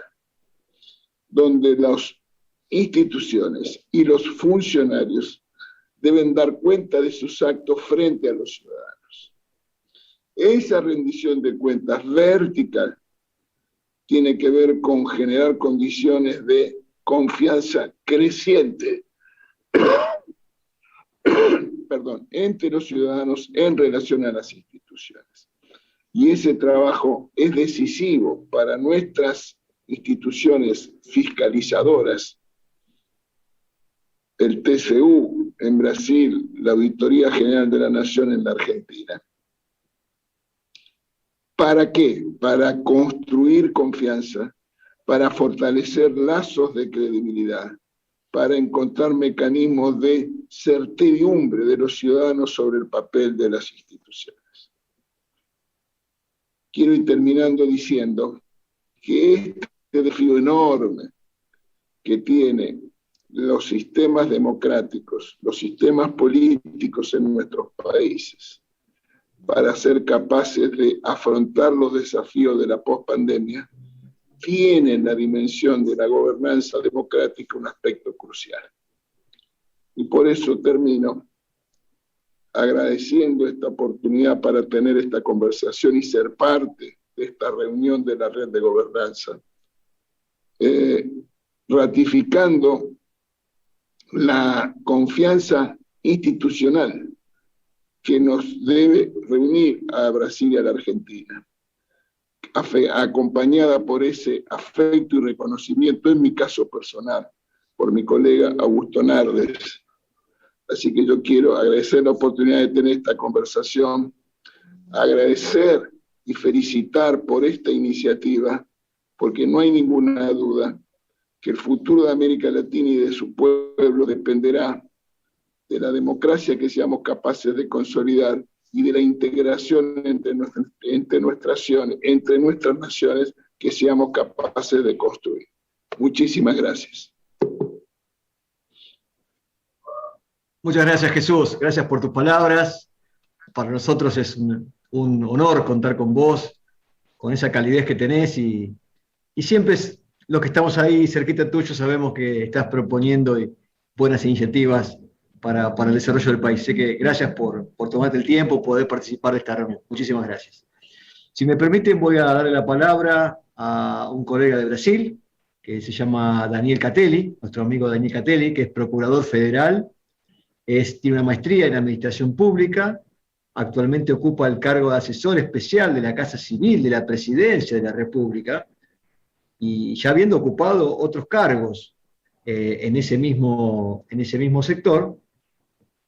donde las instituciones y los funcionarios deben dar cuenta de sus actos frente a los ciudadanos. Esa rendición de cuentas vertical tiene que ver con generar condiciones de confianza creciente entre los ciudadanos en relación a las instituciones. Y ese trabajo es decisivo para nuestras instituciones fiscalizadoras, el TCU en Brasil, la Auditoría General de la Nación en la Argentina. ¿Para qué? Para construir confianza, para fortalecer lazos de credibilidad, para encontrar mecanismos de certidumbre de los ciudadanos sobre el papel de las instituciones. Quiero ir terminando diciendo que este desafío enorme que tienen los sistemas democráticos, los sistemas políticos en nuestros países, para ser capaces de afrontar los desafíos de la pospandemia, tiene en la dimensión de la gobernanza democrática un aspecto crucial. Y por eso termino agradeciendo esta oportunidad para tener esta conversación y ser parte de esta reunión de la red de gobernanza, ratificando la confianza institucional que nos debe reunir a Brasil y a la Argentina, acompañada por ese afecto y reconocimiento, en mi caso personal, por mi colega Augusto Nardes. Así que yo quiero agradecer la oportunidad de tener esta conversación, agradecer y felicitar por esta iniciativa, porque no hay ninguna duda que el futuro de América Latina y de su pueblo dependerá de la democracia que seamos capaces de consolidar y de la integración entre nuestras naciones que seamos capaces de construir. Muchísimas gracias. Muchas gracias, Jesús. Gracias por tus palabras. Para nosotros es un honor contar con vos, con esa calidez que tenés y siempre los que estamos ahí cerquita tuyo sabemos que estás proponiendo buenas iniciativas para el desarrollo del país. Así que gracias por tomarte el tiempo, poder participar de esta reunión. Muchísimas gracias. Si me permiten, voy a darle la palabra a un colega de Brasil, que se llama Daniel Catelli, nuestro amigo Daniel Catelli, que es procurador federal, tiene una maestría en Administración Pública, actualmente ocupa el cargo de asesor especial de la Casa Civil de la Presidencia de la República, y ya habiendo ocupado otros cargos en ese mismo sector,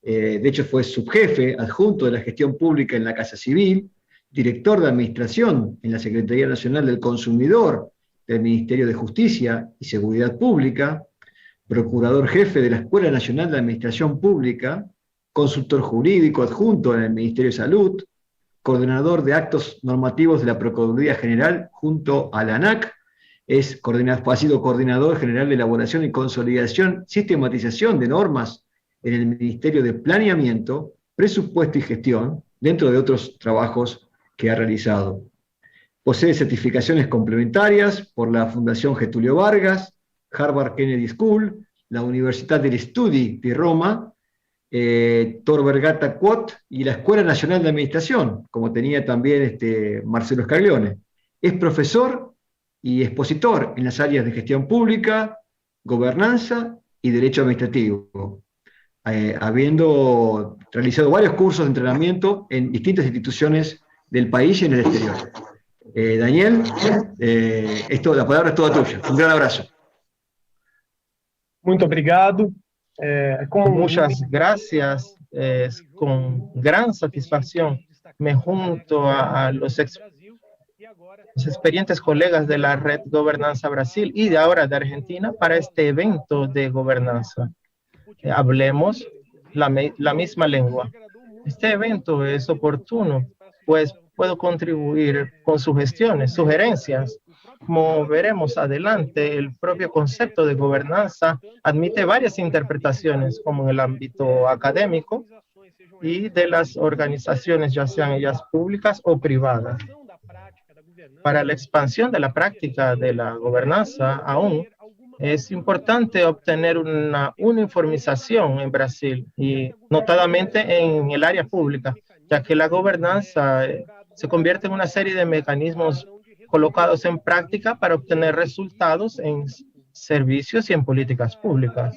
de hecho fue subjefe adjunto de la gestión pública en la Casa Civil, director de Administración en la Secretaría Nacional del Consumidor del Ministerio de Justicia y Seguridad Pública, procurador jefe de la Escuela Nacional de Administración Pública, consultor jurídico adjunto en el Ministerio de Salud, coordinador de actos normativos de la Procuraduría General junto a la ANAC, ha sido coordinador general de elaboración y consolidación, sistematización de normas en el Ministerio de Planeamiento, Presupuesto y Gestión, dentro de otros trabajos que ha realizado. Posee certificaciones complementarias por la Fundación Getulio Vargas, Harvard Kennedy School, la Università degli Studi di Roma, Tor Vergata Quot y la Escuela Nacional de Administración, como tenía también Marcelo Scaglione. Es profesor y expositor en las áreas de gestión pública, gobernanza y derecho administrativo, habiendo realizado varios cursos de entrenamiento en distintas instituciones del país y en el exterior. Daniel, la palabra es toda tuya. Un gran abrazo. Muito obrigado. Muchas gracias. Con gran satisfacción me junto a los experientes colegas de la Red Gobernanza Brasil y de ahora de Argentina para este evento de gobernanza. Hablemos la misma lengua. Este evento es oportuno, pues puedo contribuir con sugestiones, sugerencias. Como veremos adelante, el propio concepto de gobernanza admite varias interpretaciones, como en el ámbito académico y de las organizaciones, ya sean ellas públicas o privadas. Para la expansión de la práctica de la gobernanza, aún es importante obtener una uniformización en Brasil y notadamente en el área pública, ya que la gobernanza se convierte en una serie de mecanismos colocados en práctica para obtener resultados en servicios y en políticas públicas.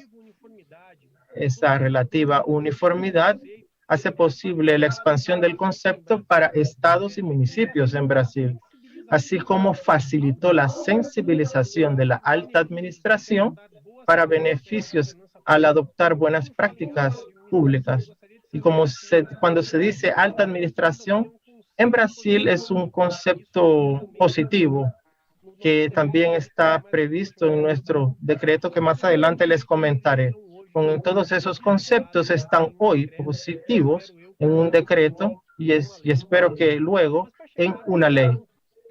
Esta relativa uniformidad hace posible la expansión del concepto para estados y municipios en Brasil, así como facilitó la sensibilización de la alta administración para beneficios al adoptar buenas prácticas públicas. Y cuando se dice alta administración, en Brasil es un concepto positivo que también está previsto en nuestro decreto que más adelante les comentaré. Con todos esos conceptos están hoy positivos en un decreto y espero que luego en una ley.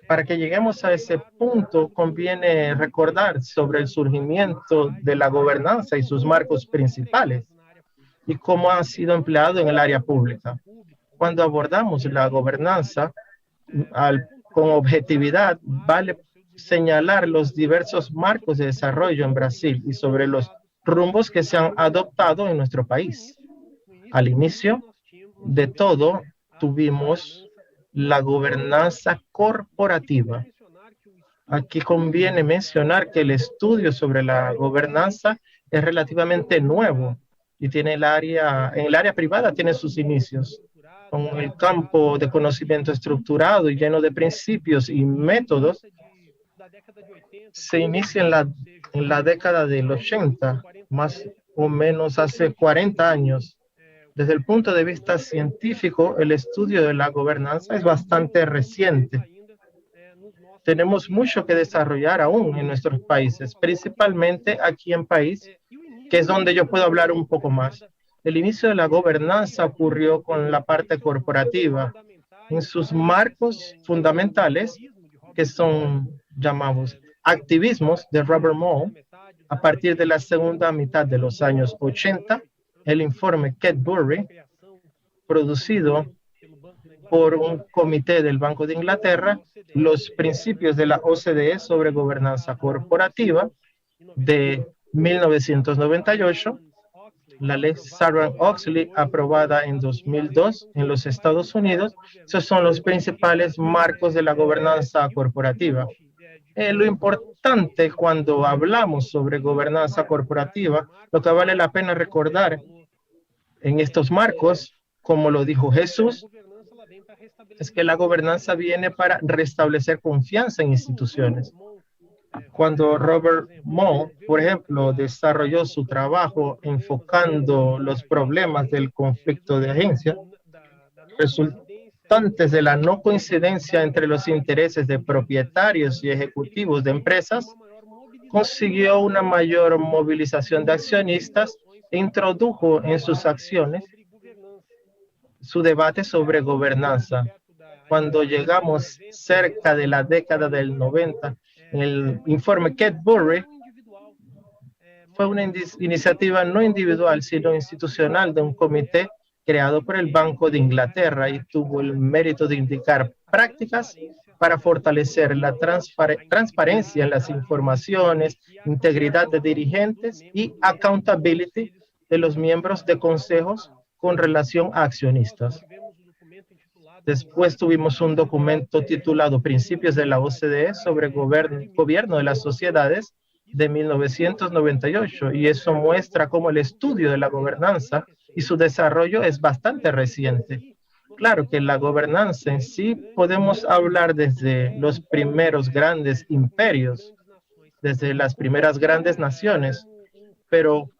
Para que lleguemos a ese punto, conviene recordar sobre el surgimiento de la gobernanza y sus marcos principales y cómo ha sido empleado en el área pública. Cuando abordamos la gobernanza con objetividad, vale señalar los diversos marcos de desarrollo en Brasil y sobre los rumbos que se han adoptado en nuestro país. Al inicio de todo, tuvimos la gobernanza corporativa. Aquí conviene mencionar que el estudio sobre la gobernanza es relativamente nuevo y en el área privada tiene sus inicios. Con el campo de conocimiento estructurado y lleno de principios y métodos, se inicia en la década del 80, más o menos hace 40 años. Desde el punto de vista científico, el estudio de la gobernanza es bastante reciente. Tenemos mucho que desarrollar aún en nuestros países, principalmente aquí en país, que es donde yo puedo hablar un poco más. El inicio de la gobernanza ocurrió con la parte corporativa, en sus marcos fundamentales, que son, llamamos, activismos de Robert Moll. A partir de la segunda mitad de los años 80, el informe Kedbury, producido por un comité del Banco de Inglaterra, los principios de la OCDE sobre gobernanza corporativa de 1998, la ley Sarbanes-Oxley aprobada en 2002 en los Estados Unidos. Esos son los principales marcos de la gobernanza corporativa. Lo importante cuando hablamos sobre gobernanza corporativa, lo que vale la pena recordar en estos marcos, como lo dijo Jesús, es que la gobernanza viene para restablecer confianza en instituciones. Cuando Robert Moll, por ejemplo, desarrolló su trabajo enfocando los problemas del conflicto de agencia, resultantes de la no coincidencia entre los intereses de propietarios y ejecutivos de empresas, consiguió una mayor movilización de accionistas e introdujo en sus acciones su debate sobre gobernanza. cuando llegamos cerca de la década del 90, en el informe Cadbury, fue una iniciativa no individual, sino institucional de un comité creado por el Banco de Inglaterra y tuvo el mérito de indicar prácticas para fortalecer la transparencia en las informaciones, integridad de dirigentes y accountability de los miembros de consejos con relación a accionistas. Después tuvimos un documento titulado Principios de la OCDE sobre gobierno de las sociedades de 1998, y eso muestra cómo el estudio de la gobernanza y su desarrollo es bastante reciente. Claro que la gobernanza en sí podemos hablar desde los primeros grandes imperios, desde las primeras grandes naciones, pero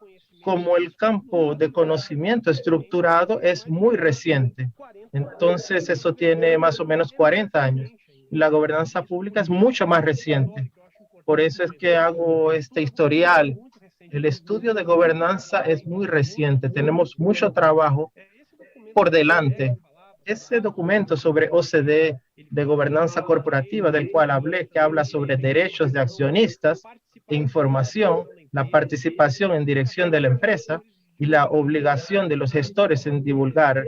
como el campo de conocimiento estructurado es muy reciente. Entonces eso tiene más o menos 40 años. La gobernanza pública es mucho más reciente. Por eso es que hago este historial. El estudio de gobernanza es muy reciente. Tenemos mucho trabajo por delante. Ese documento sobre OCDE de gobernanza corporativa del cual hablé, que habla sobre derechos de accionistas e información, la participación en dirección de la empresa y la obligación de los gestores en divulgar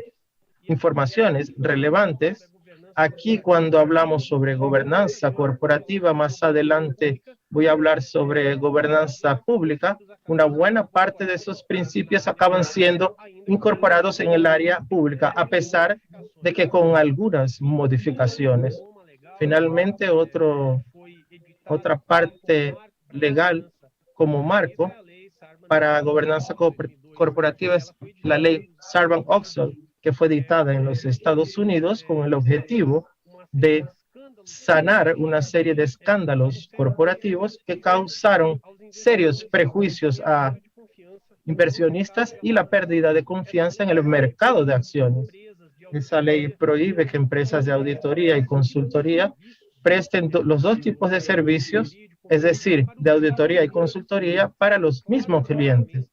informaciones relevantes. Aquí, cuando hablamos sobre gobernanza corporativa, más adelante voy a hablar sobre gobernanza pública. Una buena parte de esos principios acaban siendo incorporados en el área pública, a pesar de que con algunas modificaciones. Finalmente, otra parte legal como marco para gobernanza corporativa es la ley Sarbanes-Oxley, que fue dictada en los Estados Unidos con el objetivo de sanar una serie de escándalos corporativos que causaron serios prejuicios a inversionistas y la pérdida de confianza en el mercado de acciones. Esa ley prohíbe que empresas de auditoría y consultoría presten los dos tipos de servicios, es decir, de auditoría y consultoría para los mismos clientes,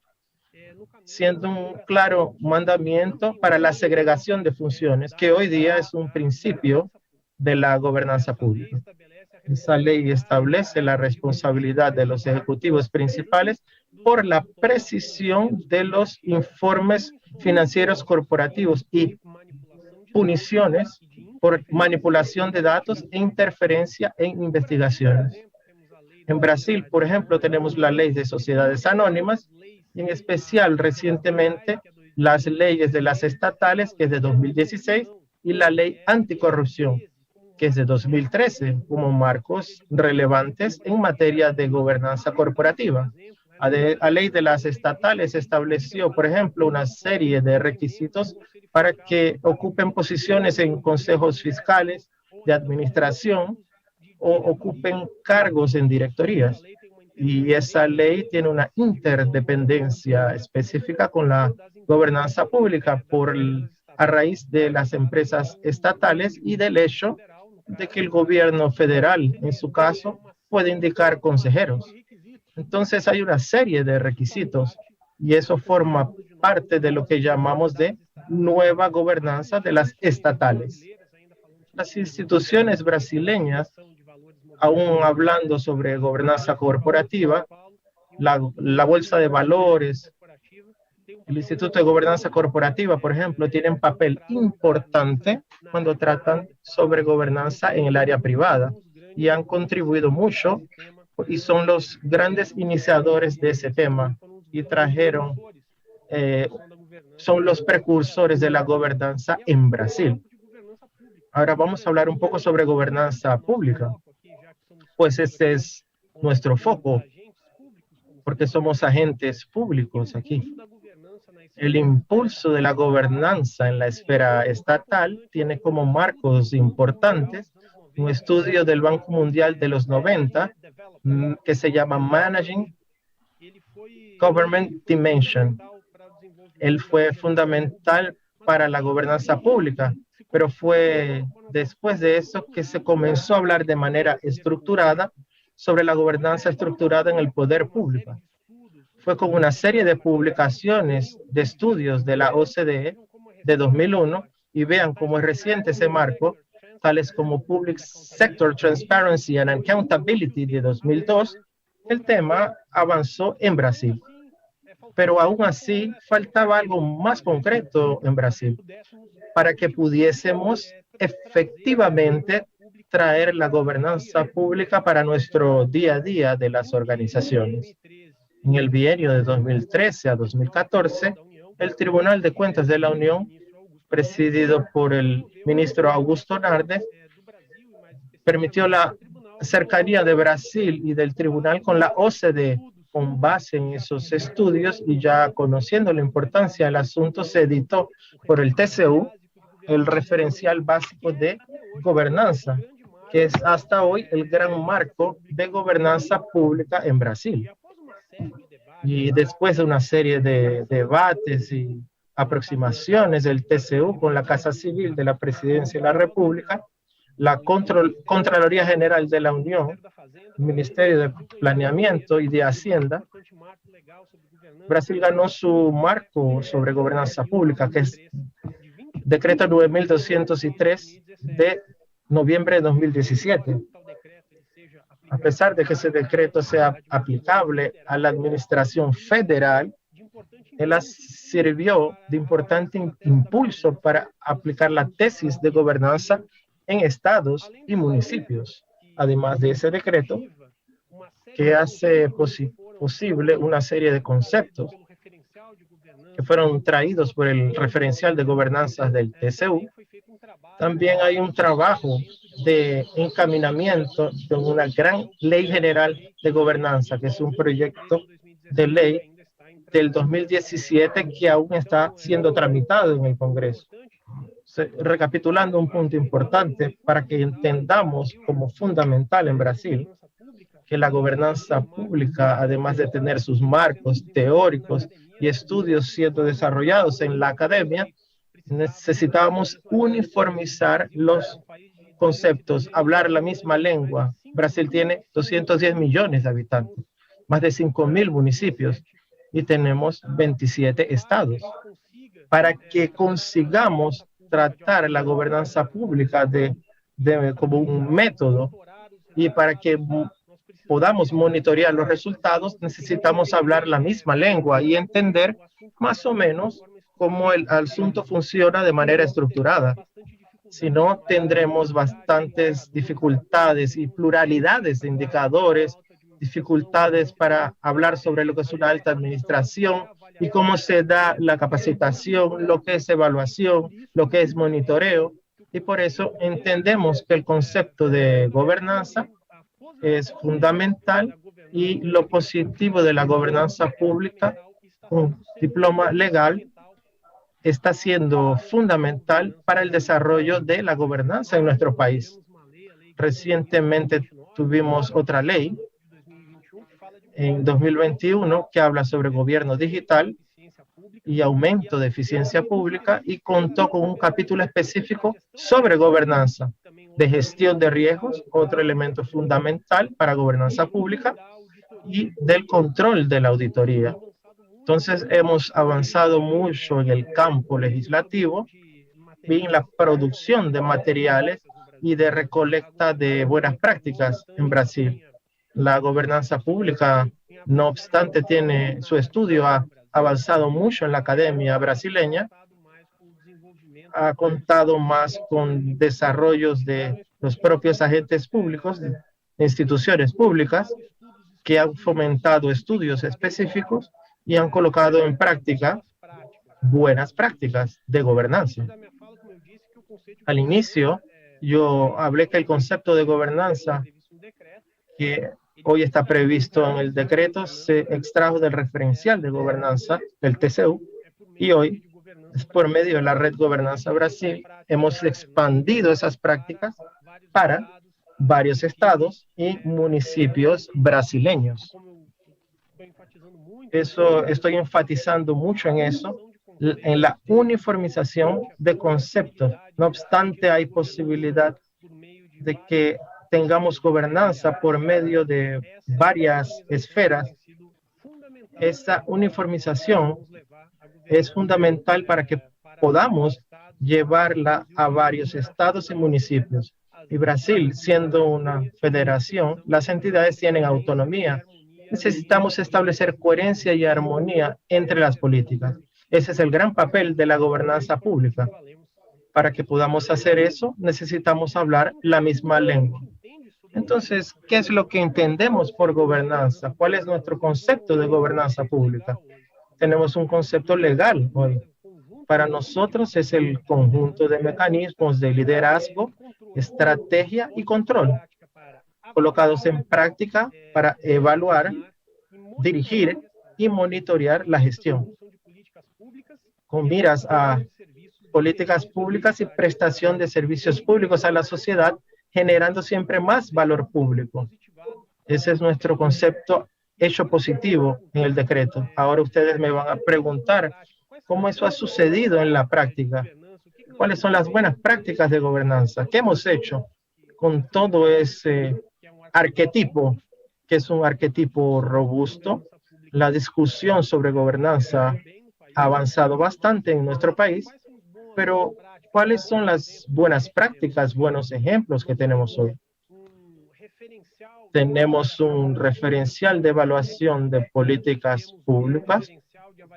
siendo un claro mandamiento para la segregación de funciones, que hoy día es un principio de la gobernanza pública. Esa ley establece la responsabilidad de los ejecutivos principales por la precisión de los informes financieros corporativos y puniciones por manipulación de datos e interferencia en investigaciones. En Brasil, por ejemplo, tenemos la ley de sociedades anónimas, y en especial recientemente las leyes de las estatales, que es de 2016, y la ley anticorrupción, que es de 2013, como marcos relevantes en materia de gobernanza corporativa. La ley de las estatales estableció, por ejemplo, una serie de requisitos para que ocupen posiciones en consejos fiscales, de administración, o ocupen cargos en directorías. Y esa ley tiene una interdependencia específica con la gobernanza pública a raíz de las empresas estatales y del hecho de que el gobierno federal, en su caso, puede indicar consejeros. Entonces hay una serie de requisitos y eso forma parte de lo que llamamos de nueva gobernanza de las estatales. Las instituciones brasileñas, aún hablando sobre gobernanza corporativa, la Bolsa de Valores, el Instituto de Gobernanza Corporativa, por ejemplo, tienen papel importante cuando tratan sobre gobernanza en el área privada y han contribuido mucho y son los grandes iniciadores de ese tema y son los precursores de la gobernanza en Brasil. Ahora vamos a hablar un poco sobre gobernanza pública, pues este es nuestro foco, porque somos agentes públicos aquí. El impulso de la gobernanza en la esfera estatal tiene como marcos importantes un estudio del Banco Mundial de los 90 que se llama Managing Government Dimension. Él fue fundamental para la gobernanza pública, pero fue después de eso que se comenzó a hablar de manera estructurada sobre la gobernanza estructurada en el poder público. Fue con una serie de publicaciones de estudios de la OCDE de 2001, y vean cómo es reciente ese marco, tales como Public Sector Transparency and Accountability de 2002, el tema avanzó en Brasil. Pero aún así faltaba algo más concreto en Brasil para que pudiésemos efectivamente traer la gobernanza pública para nuestro día a día de las organizaciones. En el bienio de 2013 a 2014, el Tribunal de Cuentas de la Unión, presidido por el ministro Augusto Nardes, permitió la cercanía de Brasil y del tribunal con la OCDE. Con base en esos estudios y ya conociendo la importancia del asunto, se editó por el TCU el referencial básico de gobernanza, que es hasta hoy el gran marco de gobernanza pública en Brasil. Y después de una serie de debates y aproximaciones del TCU con la Casa Civil de la Presidencia de la República, la Contraloría General de la Unión, el Ministerio de Planeamiento y de Hacienda, Brasil ganó su marco sobre gobernanza pública, que es Decreto 9203 de noviembre de 2017. A pesar de que ese decreto sea aplicable a la administración federal, él sirvió de importante impulso para aplicar la tesis de gobernanza en estados y municipios. Además de ese decreto, que hace posible una serie de conceptos que fueron traídos por el referencial de gobernanza del TCU, también hay un trabajo de encaminamiento de una gran ley general de gobernanza, que es un proyecto de ley del 2017 que aún está siendo tramitado en el Congreso. Recapitulando un punto importante para que entendamos como fundamental en Brasil, que la gobernanza pública, además de tener sus marcos teóricos y estudios siendo desarrollados en la academia, necesitábamos uniformizar los conceptos, hablar la misma lengua. Brasil tiene 210 millones de habitantes, más de 5.000 municipios y tenemos 27 estados. Para que consigamos tratar la gobernanza pública como un método y para que podamos monitorear los resultados, necesitamos hablar la misma lengua y entender más o menos cómo el asunto funciona de manera estructurada. Si no, tendremos bastantes dificultades y pluralidades de indicadores, dificultades para hablar sobre lo que es una alta administración y cómo se da la capacitación, lo que es evaluación, lo que es monitoreo. Y por eso entendemos que el concepto de gobernanza es fundamental y lo positivo de la gobernanza pública, un diploma legal, está siendo fundamental para el desarrollo de la gobernanza en nuestro país. Recientemente tuvimos otra ley en 2021 que habla sobre gobierno digital y aumento de eficiencia pública y contó con un capítulo específico sobre gobernanza de gestión de riesgos, otro elemento fundamental para gobernanza pública, y del control de la auditoría. Entonces, hemos avanzado mucho en el campo legislativo y en la producción de materiales y de recolecta de buenas prácticas en Brasil. La gobernanza pública, no obstante, tiene su estudio, ha avanzado mucho en la academia brasileña, ha contado más con desarrollos de los propios agentes públicos, de instituciones públicas, que han fomentado estudios específicos y han colocado en práctica buenas prácticas de gobernanza. Al inicio, yo hablé que el concepto de gobernanza que hoy está previsto en el decreto se extrajo del referencial de gobernanza del TCU y hoy, por medio de la Red Gobernanza Brasil, hemos expandido esas prácticas para varios estados y municipios brasileños. Estoy enfatizando mucho en eso, en la uniformización de conceptos. No obstante, hay posibilidad de que tengamos gobernanza por medio de varias esferas. Esa uniformización es fundamental para que podamos llevarla a varios estados y municipios. Y Brasil, siendo una federación, las entidades tienen autonomía. Necesitamos establecer coherencia y armonía entre las políticas. Ese es el gran papel de la gobernanza pública. Para que podamos hacer eso, necesitamos hablar la misma lengua. Entonces, ¿qué es lo que entendemos por gobernanza? ¿Cuál es nuestro concepto de gobernanza pública? Tenemos un concepto legal hoy. Para nosotros es el conjunto de mecanismos de liderazgo, estrategia y control, colocados en práctica para evaluar, dirigir y monitorear la gestión, con miras a políticas públicas y prestación de servicios públicos a la sociedad, generando siempre más valor público. Ese es nuestro concepto hecho positivo en el decreto. Ahora ustedes me van a preguntar cómo eso ha sucedido en la práctica. ¿Cuáles son las buenas prácticas de gobernanza? ¿Qué hemos hecho con todo ese arquetipo, que es un arquetipo robusto? La discusión sobre gobernanza ha avanzado bastante en nuestro país, pero ¿cuáles son las buenas prácticas, buenos ejemplos que tenemos hoy? Tenemos un referencial de evaluación de políticas públicas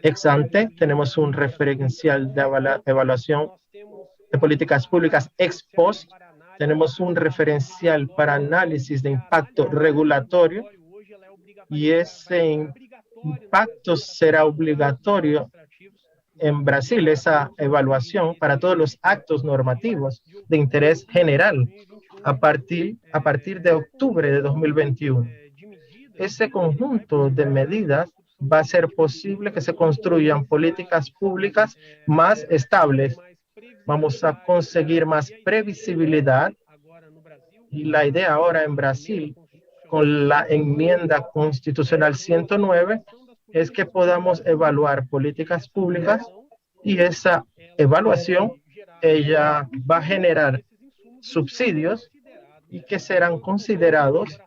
ex ante, tenemos un referencial de evaluación de políticas públicas ex post, tenemos un referencial para análisis de impacto regulatorio y ese impacto será obligatorio en Brasil, esa evaluación para todos los actos normativos de interés general a partir de octubre de 2021. Ese conjunto de medidas va a ser posible que se construyan políticas públicas más estables. Vamos a conseguir más previsibilidad y la idea ahora en Brasil, con la enmienda constitucional 109, es que podamos evaluar políticas públicas y esa evaluación, ella va a generar subsidios y que serán considerados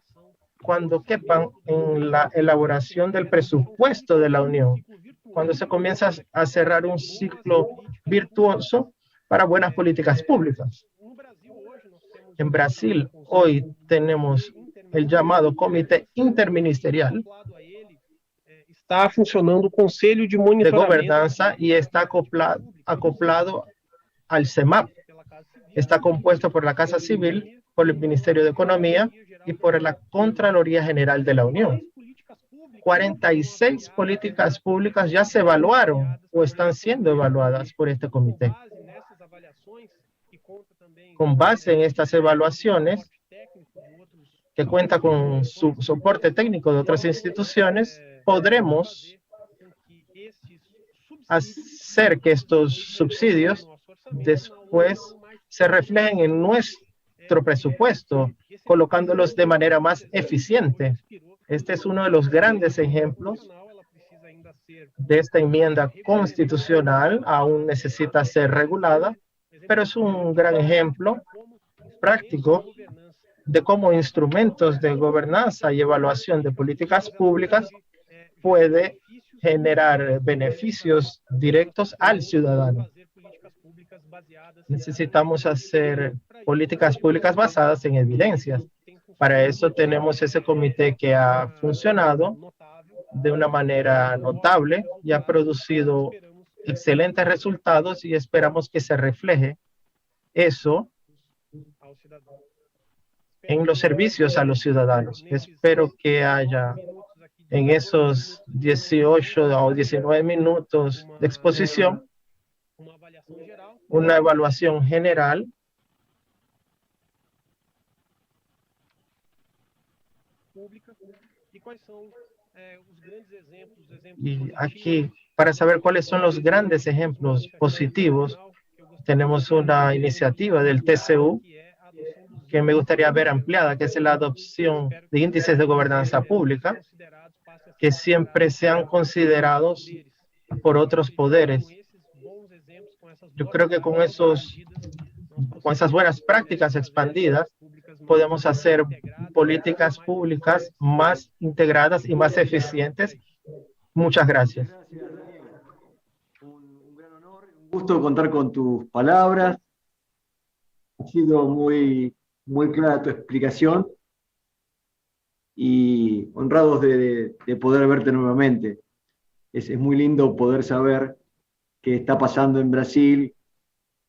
cuando quepan en la elaboración del presupuesto de la Unión, cuando se comienza a cerrar un ciclo virtuoso para buenas políticas públicas. En Brasil, hoy tenemos el llamado Comité Interministerial está funcionando o Conselho de Gobernanza y está acoplado al CEMAP. Está compuesto por la Casa Civil, por el Ministerio de Economía y por la Contraloría General de la Unión. 46 políticas públicas ya se evaluaron o están siendo evaluadas por este comité. Con base en estas evaluaciones, que cuenta con su soporte técnico de otras instituciones, podremos hacer que estos subsidios después se reflejen en nuestro presupuesto, colocándolos de manera más eficiente. Este es uno de los grandes ejemplos de esta enmienda constitucional, aún necesita ser regulada, pero es un gran ejemplo práctico de cómo instrumentos de gobernanza y evaluación de políticas públicas puede generar beneficios directos al ciudadano. Necesitamos hacer políticas públicas basadas en evidencias. Para eso tenemos ese comité que ha funcionado de una manera notable y ha producido excelentes resultados y esperamos que se refleje eso en los servicios a los ciudadanos. Espero que haya en esos 18 o 19 minutos de exposición una evaluación general y aquí para saber cuáles son los grandes ejemplos positivos tenemos una iniciativa del TCU que me gustaría ver ampliada, que es la adopción de índices de gobernanza pública que siempre sean considerados por otros poderes. Yo creo que con esas buenas prácticas expandidas podemos hacer políticas públicas más integradas y más eficientes. Muchas gracias. Un gran honor, un Gusto contar con tus palabras. Ha sido muy clara tu explicación y honrados de poder verte nuevamente. Es muy lindo poder saber qué está pasando en Brasil,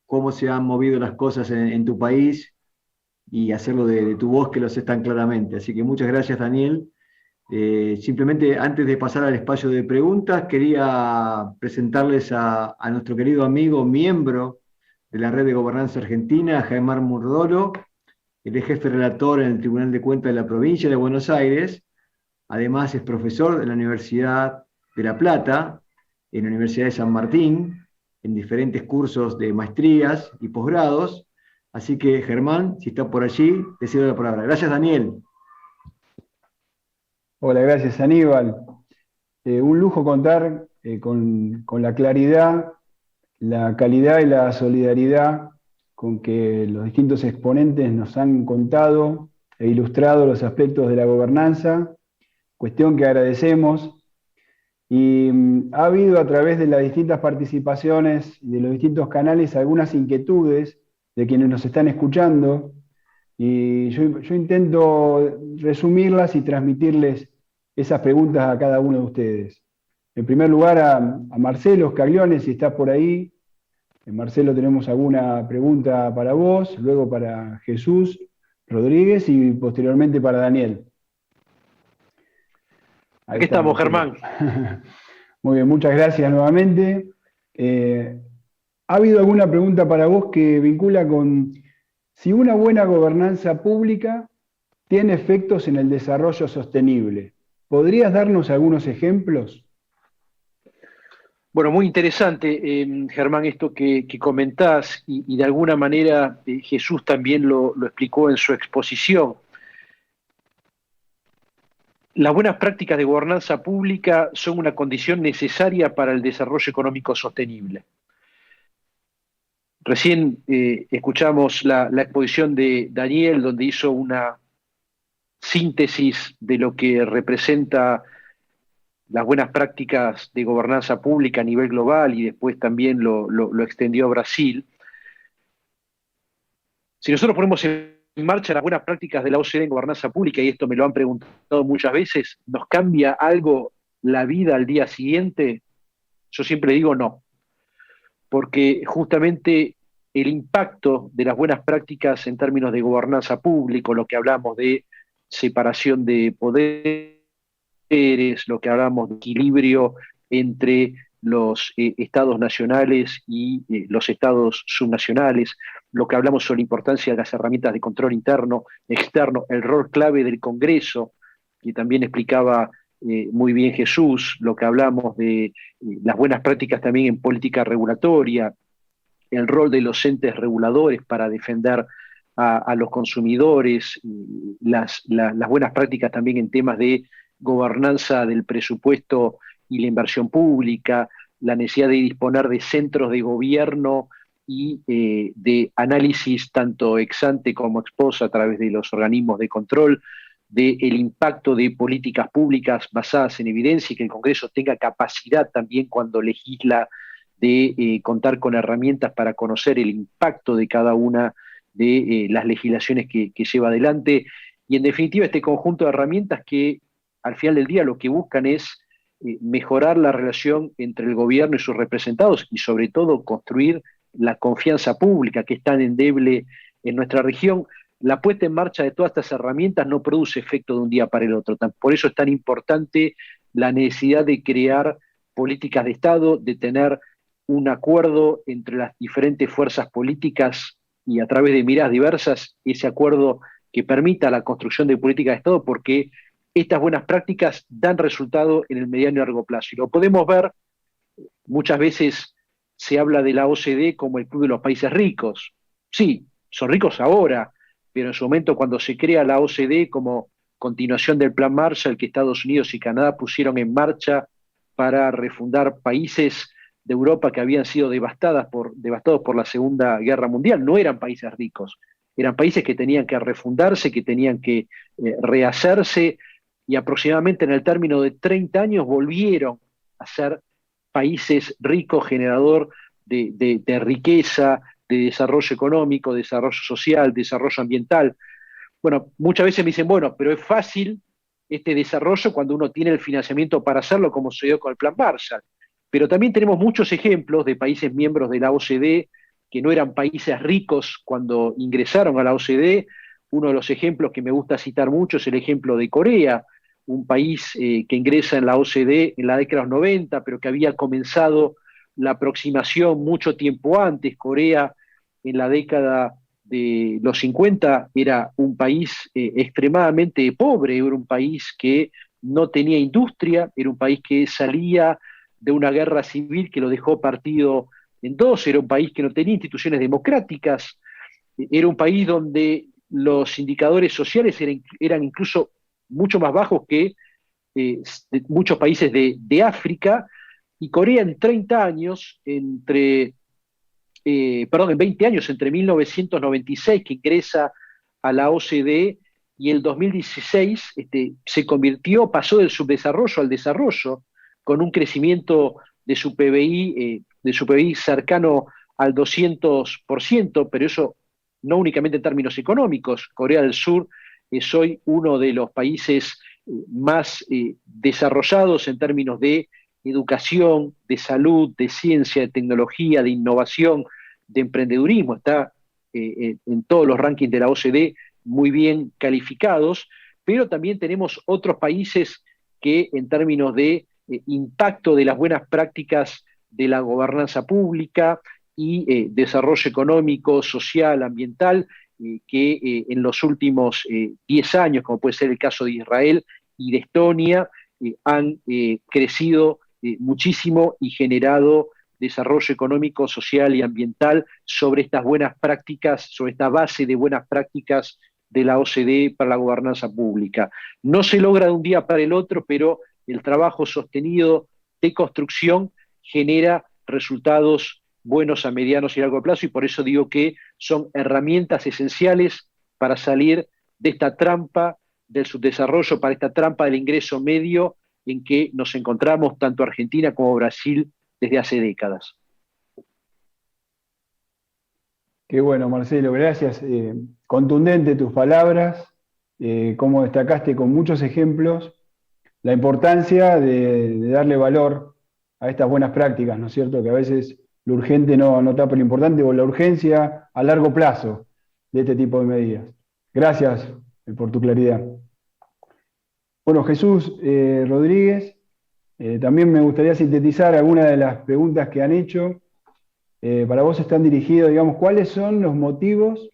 cómo se han movido las cosas en tu país y hacerlo de tu voz que lo haces tan claramente. Así que muchas gracias, Daniel. Simplemente antes de pasar al espacio de preguntas, quería presentarles a nuestro querido amigo, miembro de la Red de Gobernanza Argentina, Jaimar Murdolo. Él es jefe relator en el Tribunal de Cuentas de la provincia de Buenos Aires. Además es profesor de la Universidad de La Plata, en la Universidad de San Martín, en diferentes cursos de maestrías y posgrados. Así que, Germán, si está por allí, te cedo la palabra. Gracias, Daniel. Hola, gracias Aníbal. Un lujo contar con la claridad, la calidad y la solidaridad con que los distintos exponentes nos han contado e ilustrado los aspectos de la gobernanza, cuestión que agradecemos. Y ha habido a través de las distintas participaciones y de los distintos canales algunas inquietudes de quienes nos están escuchando, y yo intento resumirlas y transmitirles esas preguntas a cada uno de ustedes. En primer lugar, a Marcelo Scaglione, si está por ahí. Marcelo, tenemos alguna pregunta para vos, luego para Jesús Rodríguez y posteriormente para Daniel. Aquí estamos, Germán. Muy bien, muchas gracias nuevamente. ¿Ha habido alguna pregunta para vos que vincula con si una buena gobernanza pública tiene efectos en el desarrollo sostenible? ¿Podrías darnos algunos ejemplos? Bueno, muy interesante, Germán, esto que comentás, y de alguna manera Jesús también lo explicó en su exposición. Las buenas prácticas de gobernanza pública son una condición necesaria para el desarrollo económico sostenible. Recién escuchamos la exposición de Daniel, donde hizo una síntesis de lo que representa las buenas prácticas de gobernanza pública a nivel global, y después también lo extendió a Brasil. Si nosotros ponemos en marcha las buenas prácticas de la OCDE en gobernanza pública, y esto me lo han preguntado muchas veces, ¿nos cambia algo la vida al día siguiente? Yo siempre digo no, porque justamente el impacto de las buenas prácticas en términos de gobernanza pública, lo que hablamos de separación de poderes, lo que hablamos de equilibrio entre los estados nacionales y los estados subnacionales, lo que hablamos sobre la importancia de las herramientas de control interno, externo, el rol clave del Congreso, que también explicaba muy bien Jesús, lo que hablamos de las buenas prácticas también en política regulatoria, el rol de los entes reguladores para defender a los consumidores, las buenas prácticas también en temas de gobernanza del presupuesto y la inversión pública, la necesidad de disponer de centros de gobierno y de análisis tanto ex ante como ex post a través de los organismos de control, del impacto de políticas públicas basadas en evidencia, y que el Congreso tenga capacidad también cuando legisla de contar con herramientas para conocer el impacto de cada una de las legislaciones que lleva adelante, y en definitiva este conjunto de herramientas que al final del día lo que buscan es mejorar la relación entre el gobierno y sus representados, y sobre todo construir la confianza pública, que es tan endeble en nuestra región. La puesta en marcha de todas estas herramientas no produce efecto de un día para el otro. Por eso es tan importante la necesidad de crear políticas de Estado, de tener un acuerdo entre las diferentes fuerzas políticas y a través de miradas diversas, ese acuerdo que permita la construcción de políticas de Estado, porque estas buenas prácticas dan resultado en el mediano y largo plazo. Y lo podemos ver, muchas veces se habla de la OCDE como el club de los países ricos. Sí, son ricos ahora, pero en su momento cuando se crea la OCDE como continuación del Plan Marshall que Estados Unidos y Canadá pusieron en marcha para refundar países de Europa que habían sido devastados por la Segunda Guerra Mundial, no eran países ricos, eran países que tenían que refundarse, que tenían que rehacerse, y aproximadamente en el término de 30 años volvieron a ser países ricos, generador de riqueza, de desarrollo económico, desarrollo social, desarrollo ambiental. Bueno, muchas veces me dicen, bueno, pero es fácil este desarrollo cuando uno tiene el financiamiento para hacerlo, como sucedió con el Plan Marshall. Pero también tenemos muchos ejemplos de países miembros de la OCDE que no eran países ricos cuando ingresaron a la OCDE. Uno de los ejemplos que me gusta citar mucho es el ejemplo de Corea, un país que ingresa en la OCDE en la década de los 90, pero que había comenzado la aproximación mucho tiempo antes. Corea en la década de los 50 era un país extremadamente pobre, era un país que no tenía industria, era un país que salía de una guerra civil que lo dejó partido en dos, era un país que no tenía instituciones democráticas, era un país donde los indicadores sociales eran incluso mucho más bajos que muchos países de África, y Corea en 30 años, en 20 años, entre 1996, que ingresa a la OCDE, y el 2016 pasó del subdesarrollo al desarrollo, con un crecimiento de su PBI cercano al 200%, pero eso no únicamente en términos económicos. Corea del Sur es hoy uno de los países más desarrollados en términos de educación, de salud, de ciencia, de tecnología, de innovación, de emprendedurismo. Está en todos los rankings de la OCDE muy bien calificados, pero también tenemos otros países que en términos de impacto de las buenas prácticas de la gobernanza pública y desarrollo económico, social, ambiental, que en los últimos 10 años, como puede ser el caso de Israel y de Estonia, han crecido muchísimo y generado desarrollo económico, social y ambiental sobre estas buenas prácticas, sobre esta base de buenas prácticas de la OCDE para la gobernanza pública. No se logra de un día para el otro, pero el trabajo sostenido de construcción genera resultados buenos a medianos y largo plazo, y por eso digo que son herramientas esenciales para salir de esta trampa del subdesarrollo, para esta trampa del ingreso medio en que nos encontramos tanto Argentina como Brasil desde hace décadas. Qué bueno, Marcelo, gracias. Contundente tus palabras, como destacaste con muchos ejemplos la importancia de darle valor a estas buenas prácticas, ¿no es cierto? Que a veces lo urgente no tapa lo importante, o la urgencia a largo plazo de este tipo de medidas. Gracias por tu claridad. Bueno, Jesús Rodríguez, también me gustaría sintetizar algunas de las preguntas que han hecho. Para vos están dirigidos, digamos, ¿cuáles son los motivos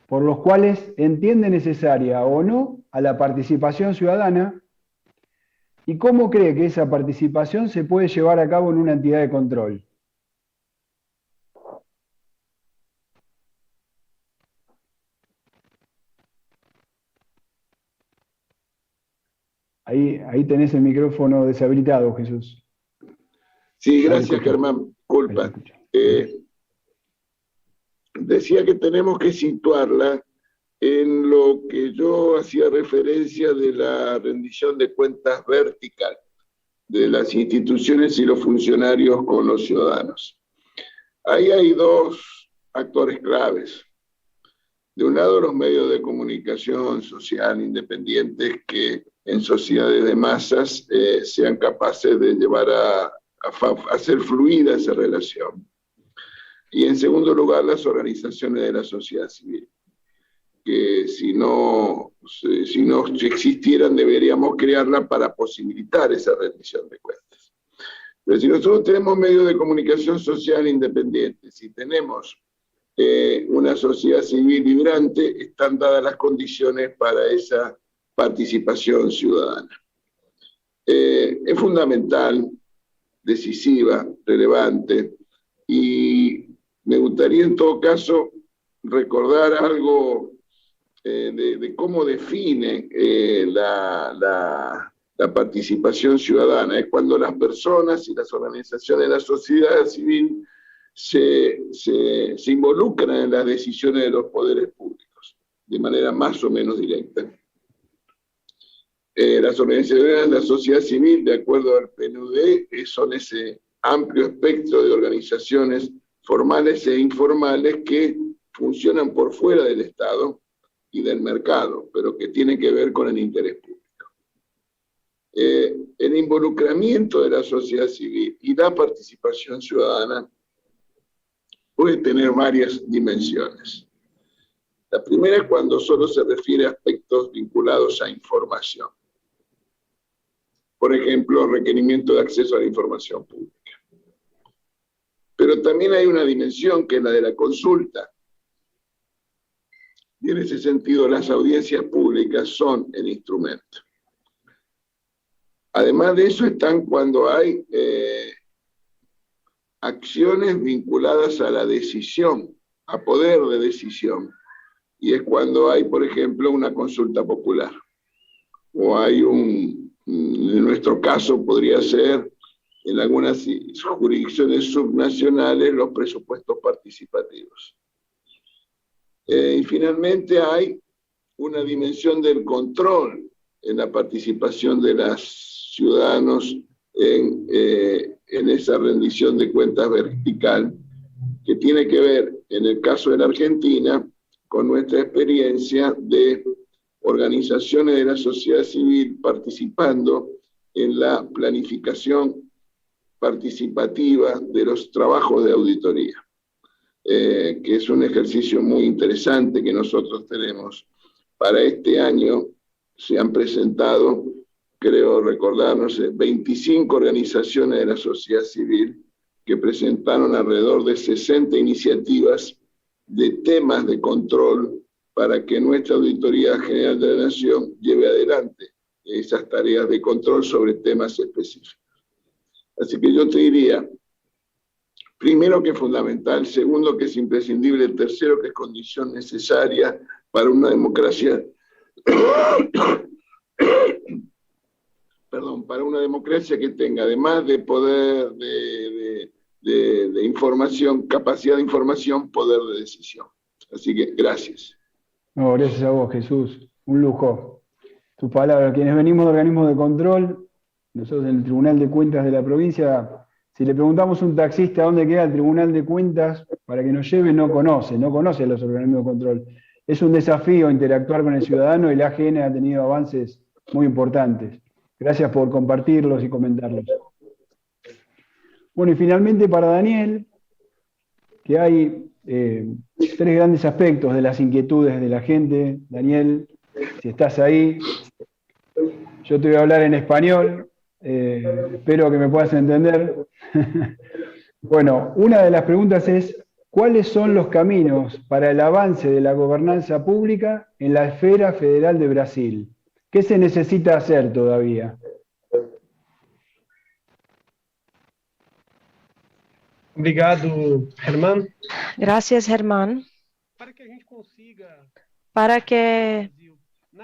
por los cuales entiende necesaria o no a la participación ciudadana? ¿Y cómo cree que esa participación se puede llevar a cabo en una entidad de control? Ahí tenés el micrófono deshabilitado, Jesús. Sí, gracias, Germán. Culpa. Decía que tenemos que situarla en lo que yo hacía referencia de la rendición de cuentas vertical de las instituciones y los funcionarios con los ciudadanos. Ahí hay dos actores claves. De un lado, los medios de comunicación social independientes que en sociedades de masas sean capaces de llevar a hacer fluida esa relación. Y en segundo lugar, las organizaciones de la sociedad civil, que si no existieran, deberíamos crearla para posibilitar esa rendición de cuentas. Pero si nosotros tenemos medios de comunicación social independientes, si tenemos una sociedad civil vibrante, están dadas las condiciones para esa participación ciudadana. Es fundamental, decisiva, relevante, y me gustaría en todo caso recordar algo de cómo define la participación ciudadana. Es cuando las personas y las organizaciones de la sociedad civil se involucran en las decisiones de los poderes públicos, de manera más o menos directa. Las organizaciones de la sociedad civil, de acuerdo al PNUD, son ese amplio espectro de organizaciones formales e informales que funcionan por fuera del Estado y del mercado, pero que tienen que ver con el interés público. El involucramiento de la sociedad civil y la participación ciudadana puede tener varias dimensiones. La primera es cuando solo se refiere a aspectos vinculados a información. Por ejemplo, requerimiento de acceso a la información pública. Pero también hay una dimensión que es la de la consulta. Y en ese sentido, las audiencias públicas son el instrumento. Además de eso están cuando hay acciones vinculadas a la decisión, a poder de decisión. Y es cuando hay, por ejemplo, una consulta popular. O hay en nuestro caso podría ser, en algunas jurisdicciones subnacionales, los presupuestos participativos. Y finalmente hay una dimensión del control en la participación de los ciudadanos en esa rendición de cuentas vertical, que tiene que ver, en el caso de la Argentina, con nuestra experiencia de organizaciones de la sociedad civil participando en la planificación participativa de los trabajos de auditoría, que es un ejercicio muy interesante que nosotros tenemos. Para este año se han presentado, creo recordar, no sé, 25 organizaciones de la sociedad civil que presentaron alrededor de 60 iniciativas de temas de control para que nuestra Auditoría General de la Nación lleve adelante esas tareas de control sobre temas específicos. Así que yo te diría, primero, que es fundamental; segundo, que es imprescindible; tercero, que es condición necesaria para una democracia, perdón, para una democracia que tenga, además de poder de información, capacidad de información, poder de decisión. Así que gracias. No, gracias a vos, Jesús. Un lujo. Tu palabra. Quienes venimos de organismos de control, nosotros en el Tribunal de Cuentas de la provincia, si le preguntamos a un taxista dónde queda el Tribunal de Cuentas para que nos lleve, no conoce a los organismos de control. Es un desafío interactuar con el ciudadano y la AGN ha tenido avances muy importantes. Gracias por compartirlos y comentarlos. Bueno, y finalmente para Daniel, que hay tres grandes aspectos de las inquietudes de la gente. Daniel, si estás ahí, yo te voy a hablar en español, espero que me puedas entender. Bueno, una de las preguntas es, ¿cuáles son los caminos para el avance de la gobernanza pública en la esfera federal de Brasil? ¿Qué se necesita hacer todavía? Obrigado, Germán. Gracias, Germán. Para que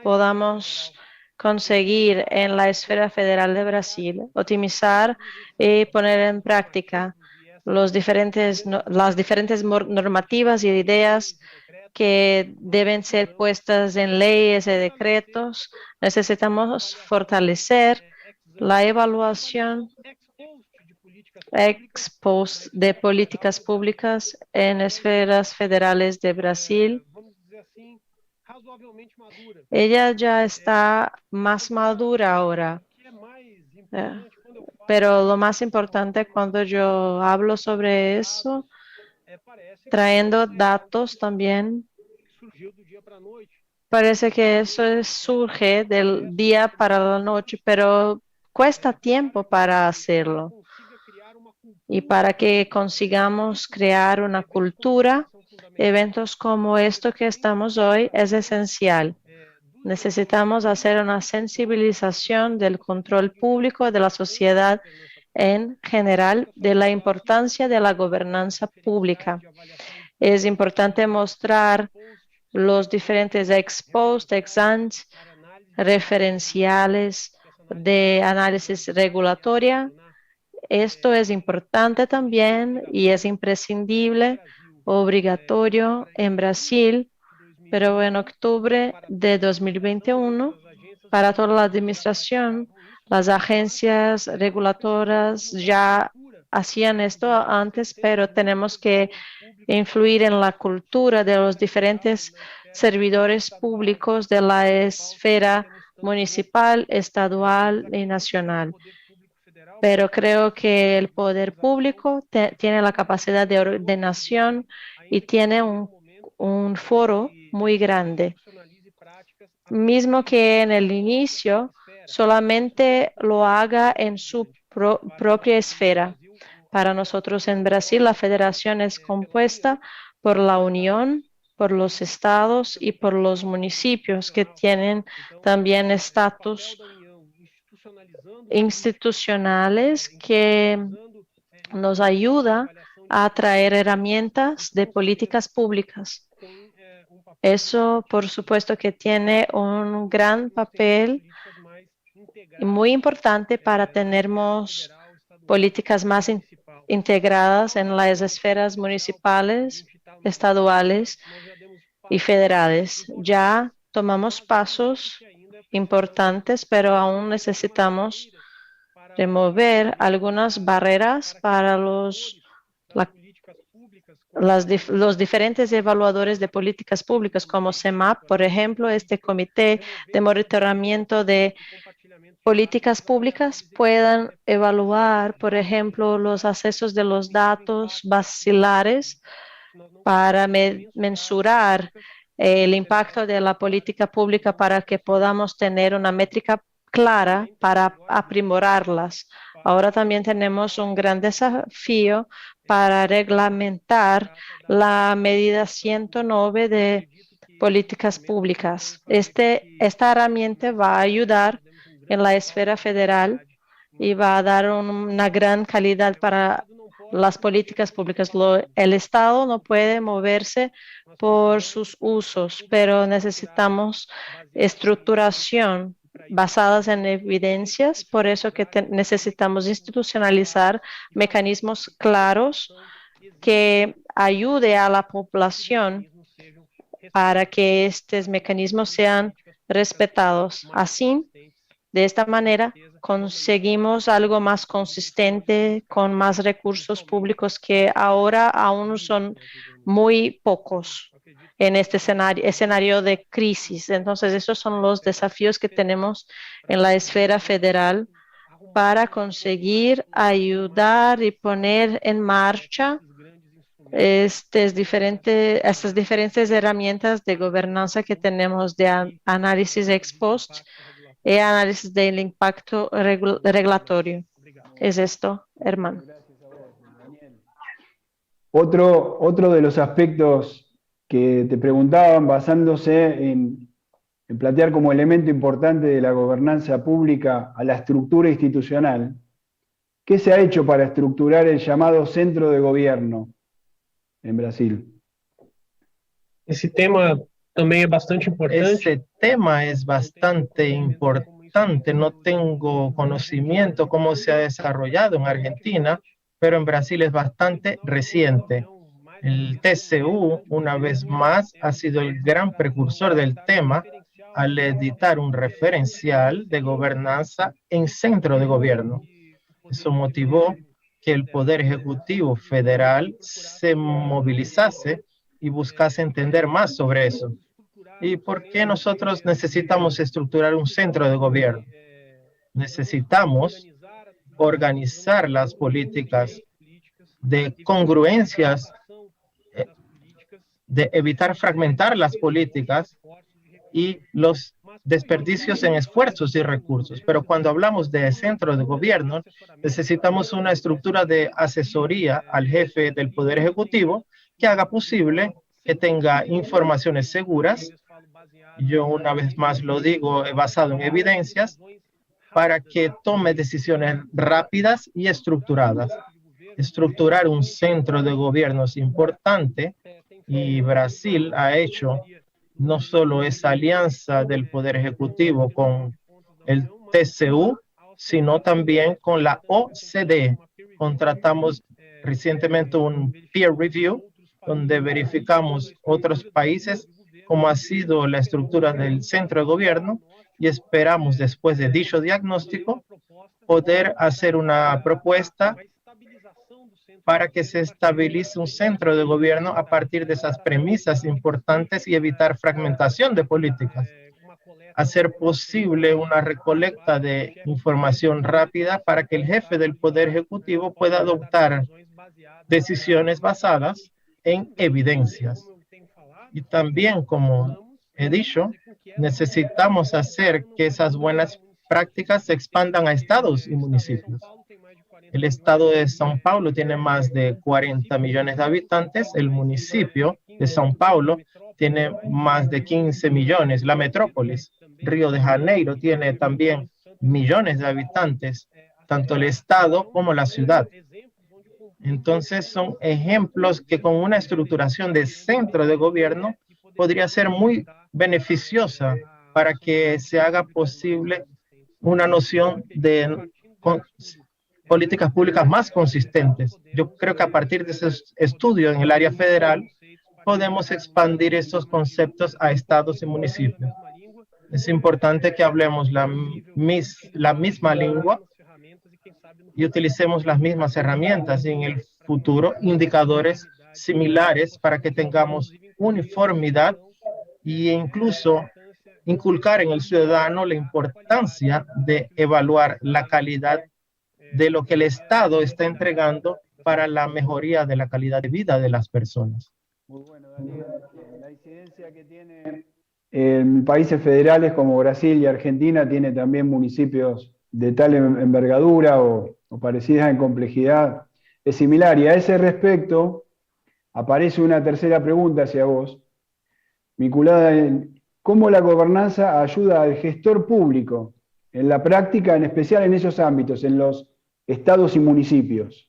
podamos conseguir en la esfera federal de Brasil optimizar y poner en práctica las diferentes normativas y ideas que deben ser puestas en leyes y decretos, necesitamos fortalecer la evaluación ex post de políticas públicas en esferas federales de Brasil. Ella ya está más madura ahora. Pero lo más importante cuando yo hablo sobre eso, trayendo datos también, parece que eso surge del día para la noche, pero cuesta tiempo para hacerlo. Y para que consigamos crear una cultura, eventos como esto que estamos hoy es esencial. Necesitamos hacer una sensibilización del control público de la sociedad en general de la importancia de la gobernanza pública. Es importante mostrar los diferentes ex post, ex ante, referenciales de análisis regulatoria. Esto es importante también y es imprescindible, obligatorio en Brasil, pero en octubre de 2021, para toda la administración, las agencias reguladoras ya hacían esto antes, pero tenemos que influir en la cultura de los diferentes servidores públicos de la esfera municipal, estadual y nacional. Pero creo que el poder público tiene la capacidad de ordenación y tiene un foro muy grande. Mismo que en el inicio solamente lo haga en su propia esfera. Para nosotros en Brasil, la federación es compuesta por la Unión, por los estados y por los municipios que tienen también estatus institucionales que nos ayuda a traer herramientas de políticas públicas. Eso, por supuesto, que tiene un gran papel muy importante para tener políticas más integradas en las esferas municipales, estaduales y federales. Ya tomamos pasos importantes, pero aún necesitamos remover algunas barreras para los diferentes evaluadores de políticas públicas, como CEMAP, por ejemplo, este comité de monitoramiento de políticas públicas puedan evaluar, por ejemplo, los accesos de los datos basilares para mensurar el impacto de la política pública para que podamos tener una métrica clara para aprimorarlas. Ahora también tenemos un gran desafío para reglamentar la medida 109 de políticas públicas. Esta herramienta va a ayudar en la esfera federal y va a dar una gran calidad para las políticas públicas. El Estado no puede moverse por sus usos, pero necesitamos estructuración basadas en evidencias, por eso que necesitamos institucionalizar mecanismos claros que ayude a la población para que estos mecanismos sean respetados. Así, de esta manera, conseguimos algo más consistente con más recursos públicos que ahora aún son muy pocos en este escenario de crisis. Entonces, esos son los desafíos que tenemos en la esfera federal para conseguir ayudar y poner en marcha estas diferentes herramientas de gobernanza que tenemos de análisis ex post y análisis del impacto regulatorio. Es esto, hermano. Otro de los aspectos que te preguntaban, basándose en plantear como elemento importante de la gobernanza pública a la estructura institucional, ¿qué se ha hecho para estructurar el llamado centro de gobierno en Brasil? Esse tema também é bastante importante. Ese tema es bastante importante. No tengo conocimiento cómo se ha desarrollado en Argentina, pero en Brasil es bastante reciente. El TCU, una vez más, ha sido el gran precursor del tema al editar un referencial de gobernanza en centro de gobierno. Eso motivó que el Poder Ejecutivo Federal se movilizase y buscase entender más sobre eso. ¿Y por qué nosotros necesitamos estructurar un centro de gobierno? Necesitamos organizar las políticas de congruencias, de evitar fragmentar las políticas y los desperdicios en esfuerzos y recursos. Pero cuando hablamos de centro de gobierno, necesitamos una estructura de asesoría al jefe del Poder Ejecutivo que haga posible que tenga informaciones seguras. Yo una vez más lo digo, basado en evidencias, para que tome decisiones rápidas y estructuradas. Estructurar un centro de gobierno es importante y Brasil ha hecho no solo esa alianza del Poder Ejecutivo con el TCU, sino también con la OCDE. Contratamos recientemente un peer review donde verificamos otros países cómo ha sido la estructura del centro de gobierno y esperamos, después de dicho diagnóstico, poder hacer una propuesta para que se estabilice un centro de gobierno a partir de esas premisas importantes y evitar fragmentación de políticas. Hacer posible una recolecta de información rápida para que el jefe del Poder Ejecutivo pueda adoptar decisiones basadas en evidencias. Y también, como he dicho, necesitamos hacer que esas buenas prácticas se expandan a estados y municipios. El estado de São Paulo tiene más de 40 millones de habitantes. El municipio de São Paulo tiene más de 15 millones. La metrópolis, Río de Janeiro, tiene también millones de habitantes, tanto el estado como la ciudad. Entonces son ejemplos que con una estructuración de centro de gobierno podría ser muy beneficiosa para que se haga posible una noción de políticas públicas más consistentes. Yo creo que a partir de ese estudio en el área federal podemos expandir estos conceptos a estados y municipios. Es importante que hablemos la misma lengua y utilicemos las mismas herramientas y en el futuro indicadores similares para que tengamos uniformidad e incluso inculcar en el ciudadano la importancia de evaluar la calidad de lo que el Estado está entregando para la mejoría de la calidad de vida de las personas. Muy bueno, Daniel. La incidencia que tiene en países federales como Brasil y Argentina tiene también municipios de tal envergadura o parecidas en complejidad, es similar. Y a ese respecto aparece una tercera pregunta hacia vos, vinculada en cómo la gobernanza ayuda al gestor público en la práctica, en especial en esos ámbitos, en los estados y municipios.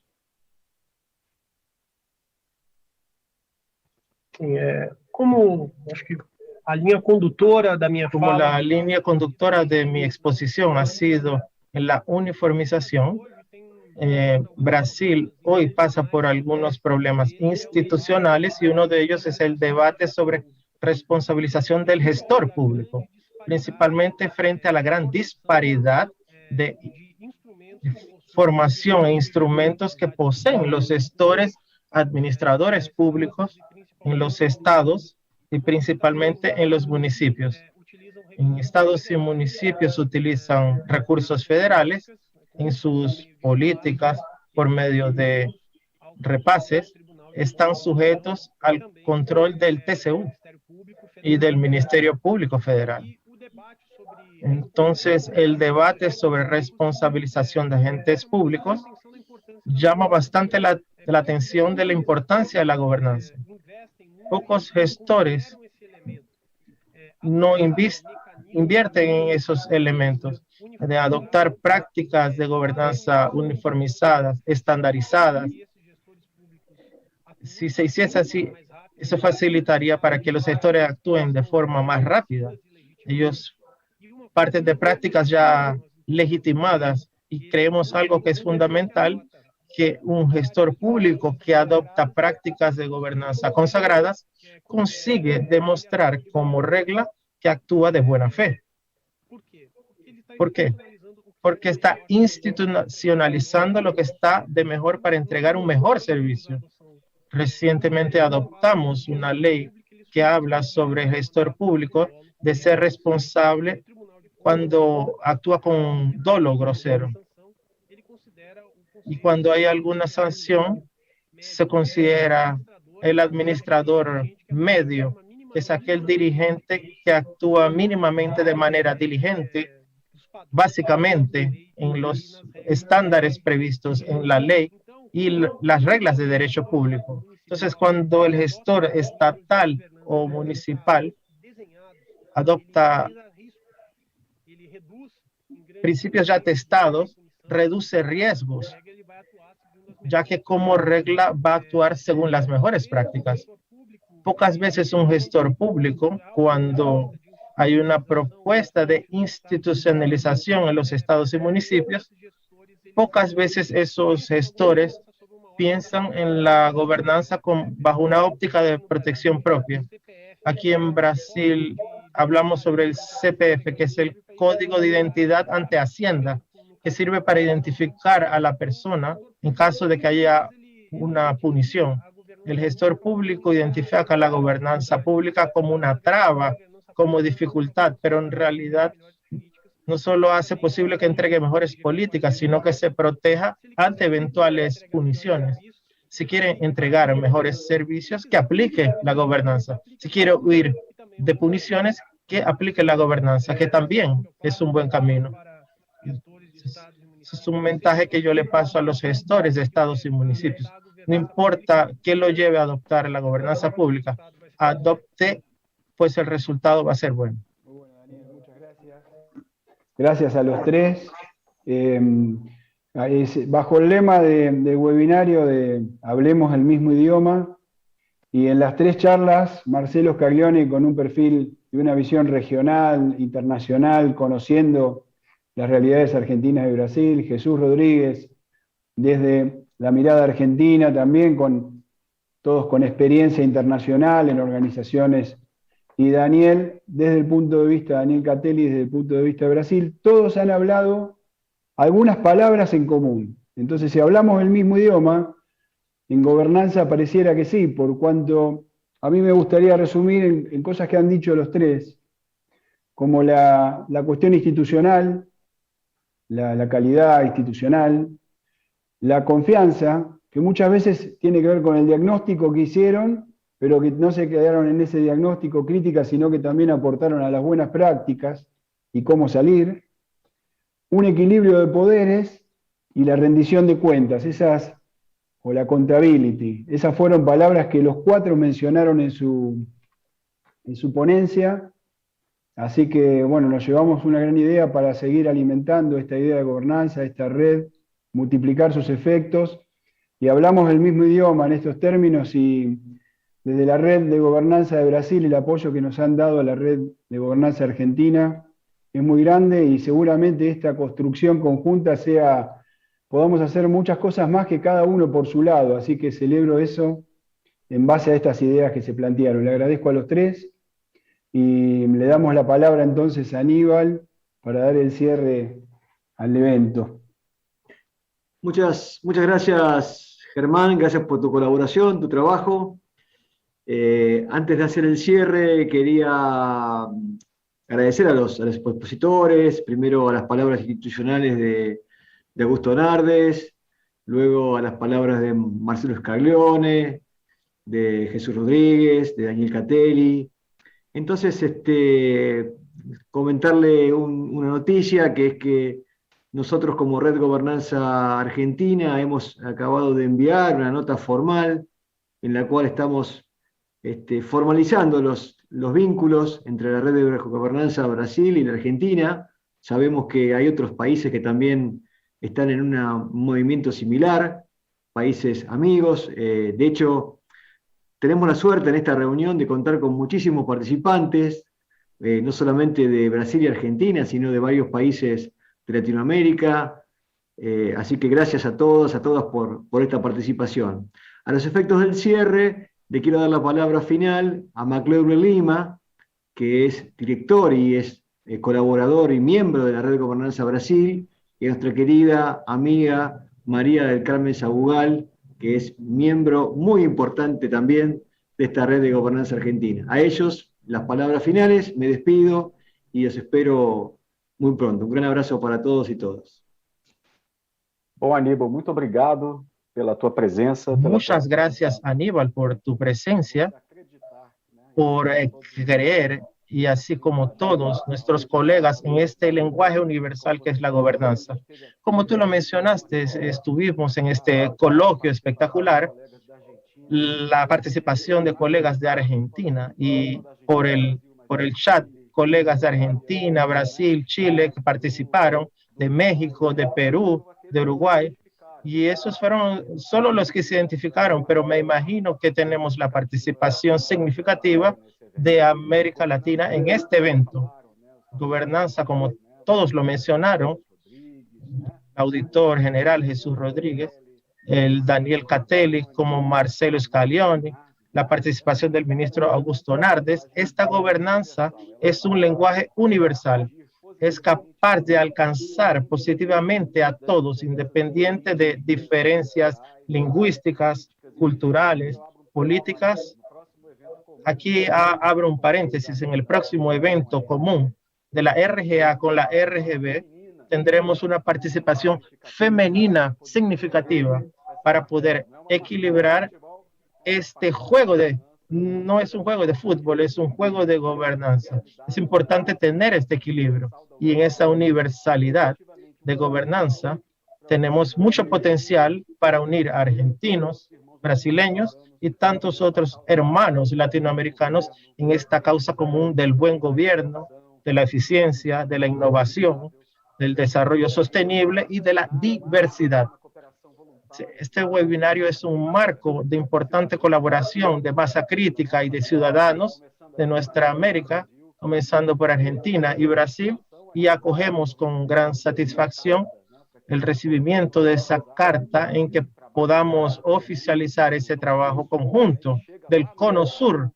Como acho que a linha condutora da minha Como fala, la línea conductora de mi exposición ha sido en la uniformización, Brasil hoy pasa por algunos problemas institucionales y uno de ellos es el debate sobre responsabilización del gestor público, principalmente frente a la gran disparidad de formación e instrumentos que poseen los gestores administradores públicos en los estados y principalmente en los municipios. En estados y municipios utilizan recursos federales en sus políticas por medio de repases, están sujetos al control del TCU y del Ministerio Público Federal. Entonces, el debate sobre responsabilización de agentes públicos llama bastante la atención de la importancia de la gobernanza. Pocos gestores no invierten en esos elementos de adoptar prácticas de gobernanza uniformizadas, estandarizadas. Si se hiciese así, eso facilitaría para que los gestores actúen de forma más rápida. Ellos parten de prácticas ya legitimadas y creemos algo que es fundamental, que un gestor público que adopta prácticas de gobernanza consagradas consigue demostrar como regla que actúa de buena fe. ¿Por qué? Porque está institucionalizando lo que está de mejor para entregar un mejor servicio. Recientemente adoptamos una ley que habla sobre el gestor público de ser responsable cuando actúa con dolo grosero. Y cuando hay alguna sanción, se considera el administrador medio, que es aquel dirigente que actúa mínimamente de manera diligente, básicamente en los estándares previstos en la ley y las reglas de derecho público. Entonces, cuando el gestor estatal o municipal adopta principios ya testados, reduce riesgos, ya que como regla va a actuar según las mejores prácticas. Pocas veces un gestor público, cuando hay una propuesta de institucionalización en los estados y municipios, pocas veces esos gestores piensan en la gobernanza bajo una óptica de protección propia. Aquí en Brasil hablamos sobre el CPF, que es el Código de Identidad ante Hacienda, que sirve para identificar a la persona en caso de que haya una punición. El gestor público identifica la gobernanza pública como una traba, como dificultad, pero en realidad no solo hace posible que entregue mejores políticas, sino que se proteja ante eventuales puniciones. Si quiere entregar mejores servicios, que aplique la gobernanza. Si quiere huir de puniciones, que aplique la gobernanza, que también es un buen camino. Es un mensaje que yo le paso a los gestores de estados y municipios. No importa qué lo lleve a adoptar la gobernanza pública, adopte, pues el resultado va a ser bueno. Gracias a los tres. Bajo el lema de webinario de Hablemos el mismo idioma, y en las tres charlas, Marcelo Scaglione, con un perfil y una visión regional, internacional, conociendo las realidades argentinas y Brasil, Jesús Rodríguez, desde la mirada argentina, también todos con experiencia internacional en organizaciones, y Daniel, desde el punto de vista, Daniel Catelli, desde el punto de vista de Brasil, todos han hablado algunas palabras en común. Entonces, si hablamos el mismo idioma, en gobernanza pareciera que sí, por cuanto a mí me gustaría resumir en cosas que han dicho los tres, como la cuestión institucional, la calidad institucional, la confianza, que muchas veces tiene que ver con el diagnóstico que hicieron, pero que no se quedaron en ese diagnóstico crítica, sino que también aportaron a las buenas prácticas y cómo salir, un equilibrio de poderes y la rendición de cuentas, o la accountability. Esas fueron palabras que los cuatro mencionaron en su ponencia, así que bueno, nos llevamos una gran idea para seguir alimentando esta idea de gobernanza, esta red, multiplicar sus efectos, y hablamos el mismo idioma en estos términos, y desde la red de gobernanza de Brasil, el apoyo que nos han dado a la red de gobernanza argentina es muy grande, y seguramente esta construcción conjunta podamos hacer muchas cosas más que cada uno por su lado, así que celebro eso en base a estas ideas que se plantearon. Le agradezco a los tres, y le damos la palabra entonces a Aníbal para dar el cierre al evento. Muchas gracias, Germán, gracias por tu colaboración, tu trabajo. Antes de hacer el cierre, quería agradecer a los expositores, primero a las palabras institucionales de Augusto Nardes, luego a las palabras de Marcelo Scaglione, de Jesús Rodríguez, de Daniel Catelli. Entonces, comentarle una noticia, que es que nosotros como Red Gobernanza Argentina hemos acabado de enviar una nota formal en la cual estamos formalizando los vínculos entre la Red de Gobernanza Brasil y la Argentina. Sabemos que hay otros países que también están en un movimiento similar, países amigos. De hecho, tenemos la suerte en esta reunión de contar con muchísimos participantes, no solamente de Brasil y Argentina, sino de varios países de Latinoamérica. Así que gracias a todos, a todas por esta participación. A los efectos del cierre, le quiero dar la palabra final a McLeod Lima, que es director y es colaborador y miembro de la Red de Gobernanza Brasil, y a nuestra querida amiga María del Carmen Sabugal, que es miembro muy importante también de esta Red de Gobernanza Argentina. A ellos, las palabras finales, me despido y los espero muy pronto. Un gran abrazo para todos y todas. Bom, Aníbal, muito obrigado pela tua presença. Muchas gracias, Aníbal, por tu presencia, por creer, y así como todos nuestros colegas, en este lenguaje universal que es la gobernanza. Como tú lo mencionaste, estuvimos en este coloquio espectacular, la participación de colegas de Argentina, y por el chat, colegas de Argentina, Brasil, Chile, que participaron, de México, de Perú, de Uruguay, y esos fueron solo los que se identificaron, pero me imagino que tenemos la participación significativa de América Latina en este evento. Gobernanza, como todos lo mencionaron, auditor general Jesús Rodríguez, el Daniel Catelli, como Marcelo Scaglione, la participación del ministro Augusto Nardes. Esta gobernanza es un lenguaje universal, es capaz de alcanzar positivamente a todos, independiente de diferencias lingüísticas, culturales, políticas. Aquí abro un paréntesis, en el próximo evento común de la RGA con la RGB tendremos una participación femenina significativa para poder equilibrar este juego no es un juego de fútbol, es un juego de gobernanza. Es importante tener este equilibrio y en esa universalidad de gobernanza tenemos mucho potencial para unir a argentinos, brasileños y tantos otros hermanos latinoamericanos en esta causa común del buen gobierno, de la eficiencia, de la innovación, del desarrollo sostenible y de la diversidad. Este webinario es un marco de importante colaboración de masa crítica y de ciudadanos de nuestra América, comenzando por Argentina y Brasil, y acogemos con gran satisfacción el recibimiento de esa carta en que podamos oficializar ese trabajo conjunto del Cono Sur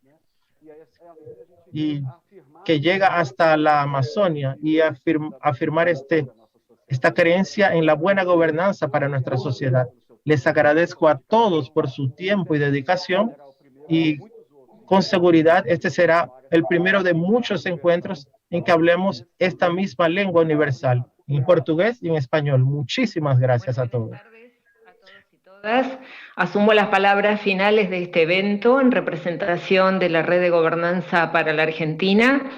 y que llega hasta la Amazonia y afirmar esta creencia en la buena gobernanza para nuestra sociedad. Les agradezco a todos por su tiempo y dedicación y con seguridad este será el primero de muchos encuentros en que hablemos esta misma lengua universal, en portugués y en español. Muchísimas gracias a todos. Asumo las palabras finales de este evento en representación de la Red de Gobernanza para la Argentina.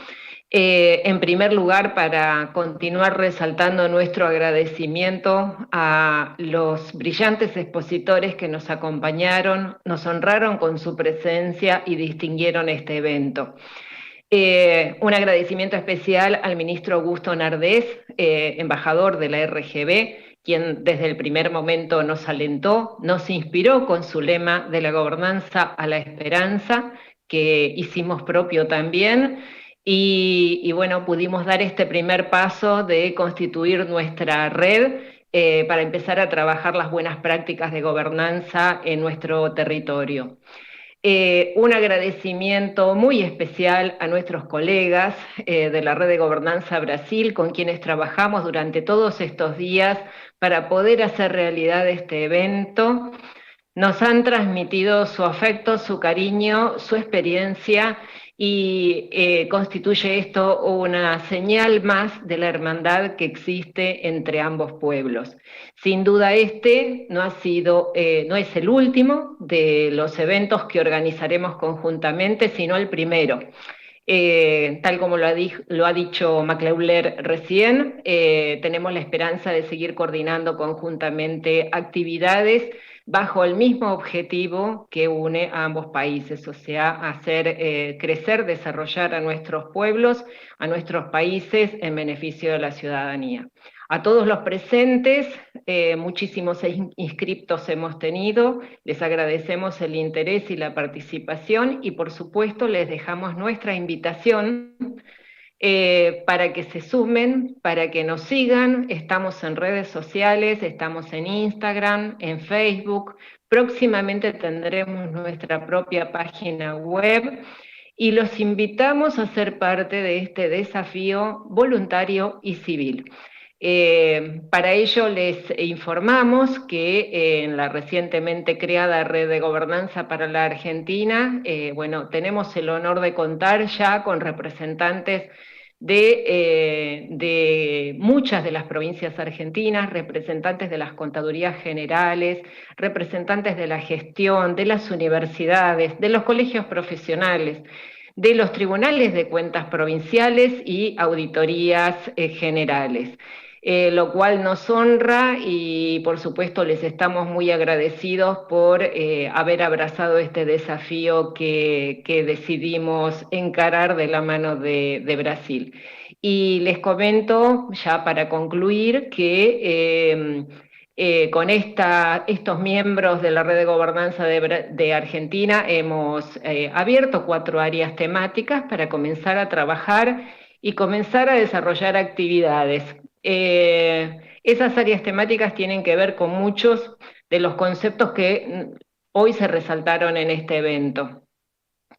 En primer lugar, para continuar resaltando nuestro agradecimiento a los brillantes expositores que nos acompañaron, nos honraron con su presencia y distinguieron este evento. Un agradecimiento especial al ministro Augusto Nardés, embajador de la RGB, quien desde el primer momento nos alentó, nos inspiró con su lema de la gobernanza a la esperanza, que hicimos propio también, y bueno, pudimos dar este primer paso de constituir nuestra red para empezar a trabajar las buenas prácticas de gobernanza en nuestro territorio. Un agradecimiento muy especial a nuestros colegas de la Red de Gobernanza Brasil, con quienes trabajamos durante todos estos días para poder hacer realidad este evento. Nos han transmitido su afecto, su cariño, su experiencia y constituye esto una señal más de la hermandad que existe entre ambos pueblos. Sin duda este no es el último de los eventos que organizaremos conjuntamente, sino el primero. Tal como lo ha dicho MacLauler recién, tenemos la esperanza de seguir coordinando conjuntamente actividades bajo el mismo objetivo que une a ambos países, o sea, hacer crecer, desarrollar a nuestros pueblos, a nuestros países en beneficio de la ciudadanía. A todos los presentes, muchísimos inscriptos hemos tenido, les agradecemos el interés y la participación y por supuesto les dejamos nuestra invitación para que se sumen, para que nos sigan. Estamos en redes sociales, estamos en Instagram, en Facebook, próximamente tendremos nuestra propia página web y los invitamos a ser parte de este desafío voluntario y civil. Para ello les informamos que en la recientemente creada Red de Gobernanza para la Argentina, bueno, tenemos el honor de contar ya con representantes de muchas de las provincias argentinas, representantes de las contadurías generales, representantes de la gestión, de las universidades, de los colegios profesionales, de los tribunales de cuentas provinciales y auditorías generales. Lo cual nos honra y por supuesto les estamos muy agradecidos por haber abrazado este desafío que decidimos encarar de la mano de Brasil. Y les comento, ya para concluir, que con estos miembros de la Red de Gobernanza de Argentina hemos abierto 4 áreas temáticas para comenzar a trabajar y comenzar a desarrollar actividades. Esas áreas temáticas tienen que ver con muchos de los conceptos que hoy se resaltaron en este evento.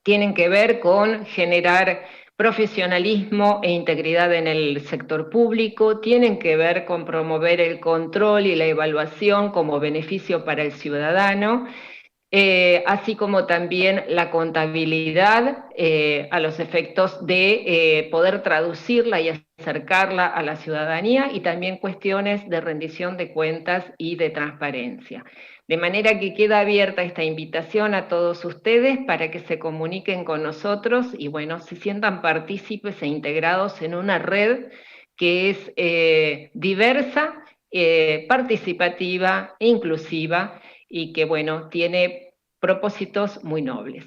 Tienen que ver con generar profesionalismo e integridad en el sector público, tienen que ver con promover el control y la evaluación como beneficio para el ciudadano, así como también la contabilidad a los efectos de poder traducirla y acercarla a la ciudadanía, y también cuestiones de rendición de cuentas y de transparencia. De manera que queda abierta esta invitación a todos ustedes para que se comuniquen con nosotros y bueno, se sientan partícipes e integrados en una red que es diversa, participativa e inclusiva, y que bueno, tiene propósitos muy nobles.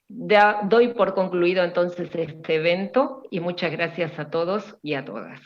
Doy por concluido entonces este evento y muchas gracias a todos y a todas.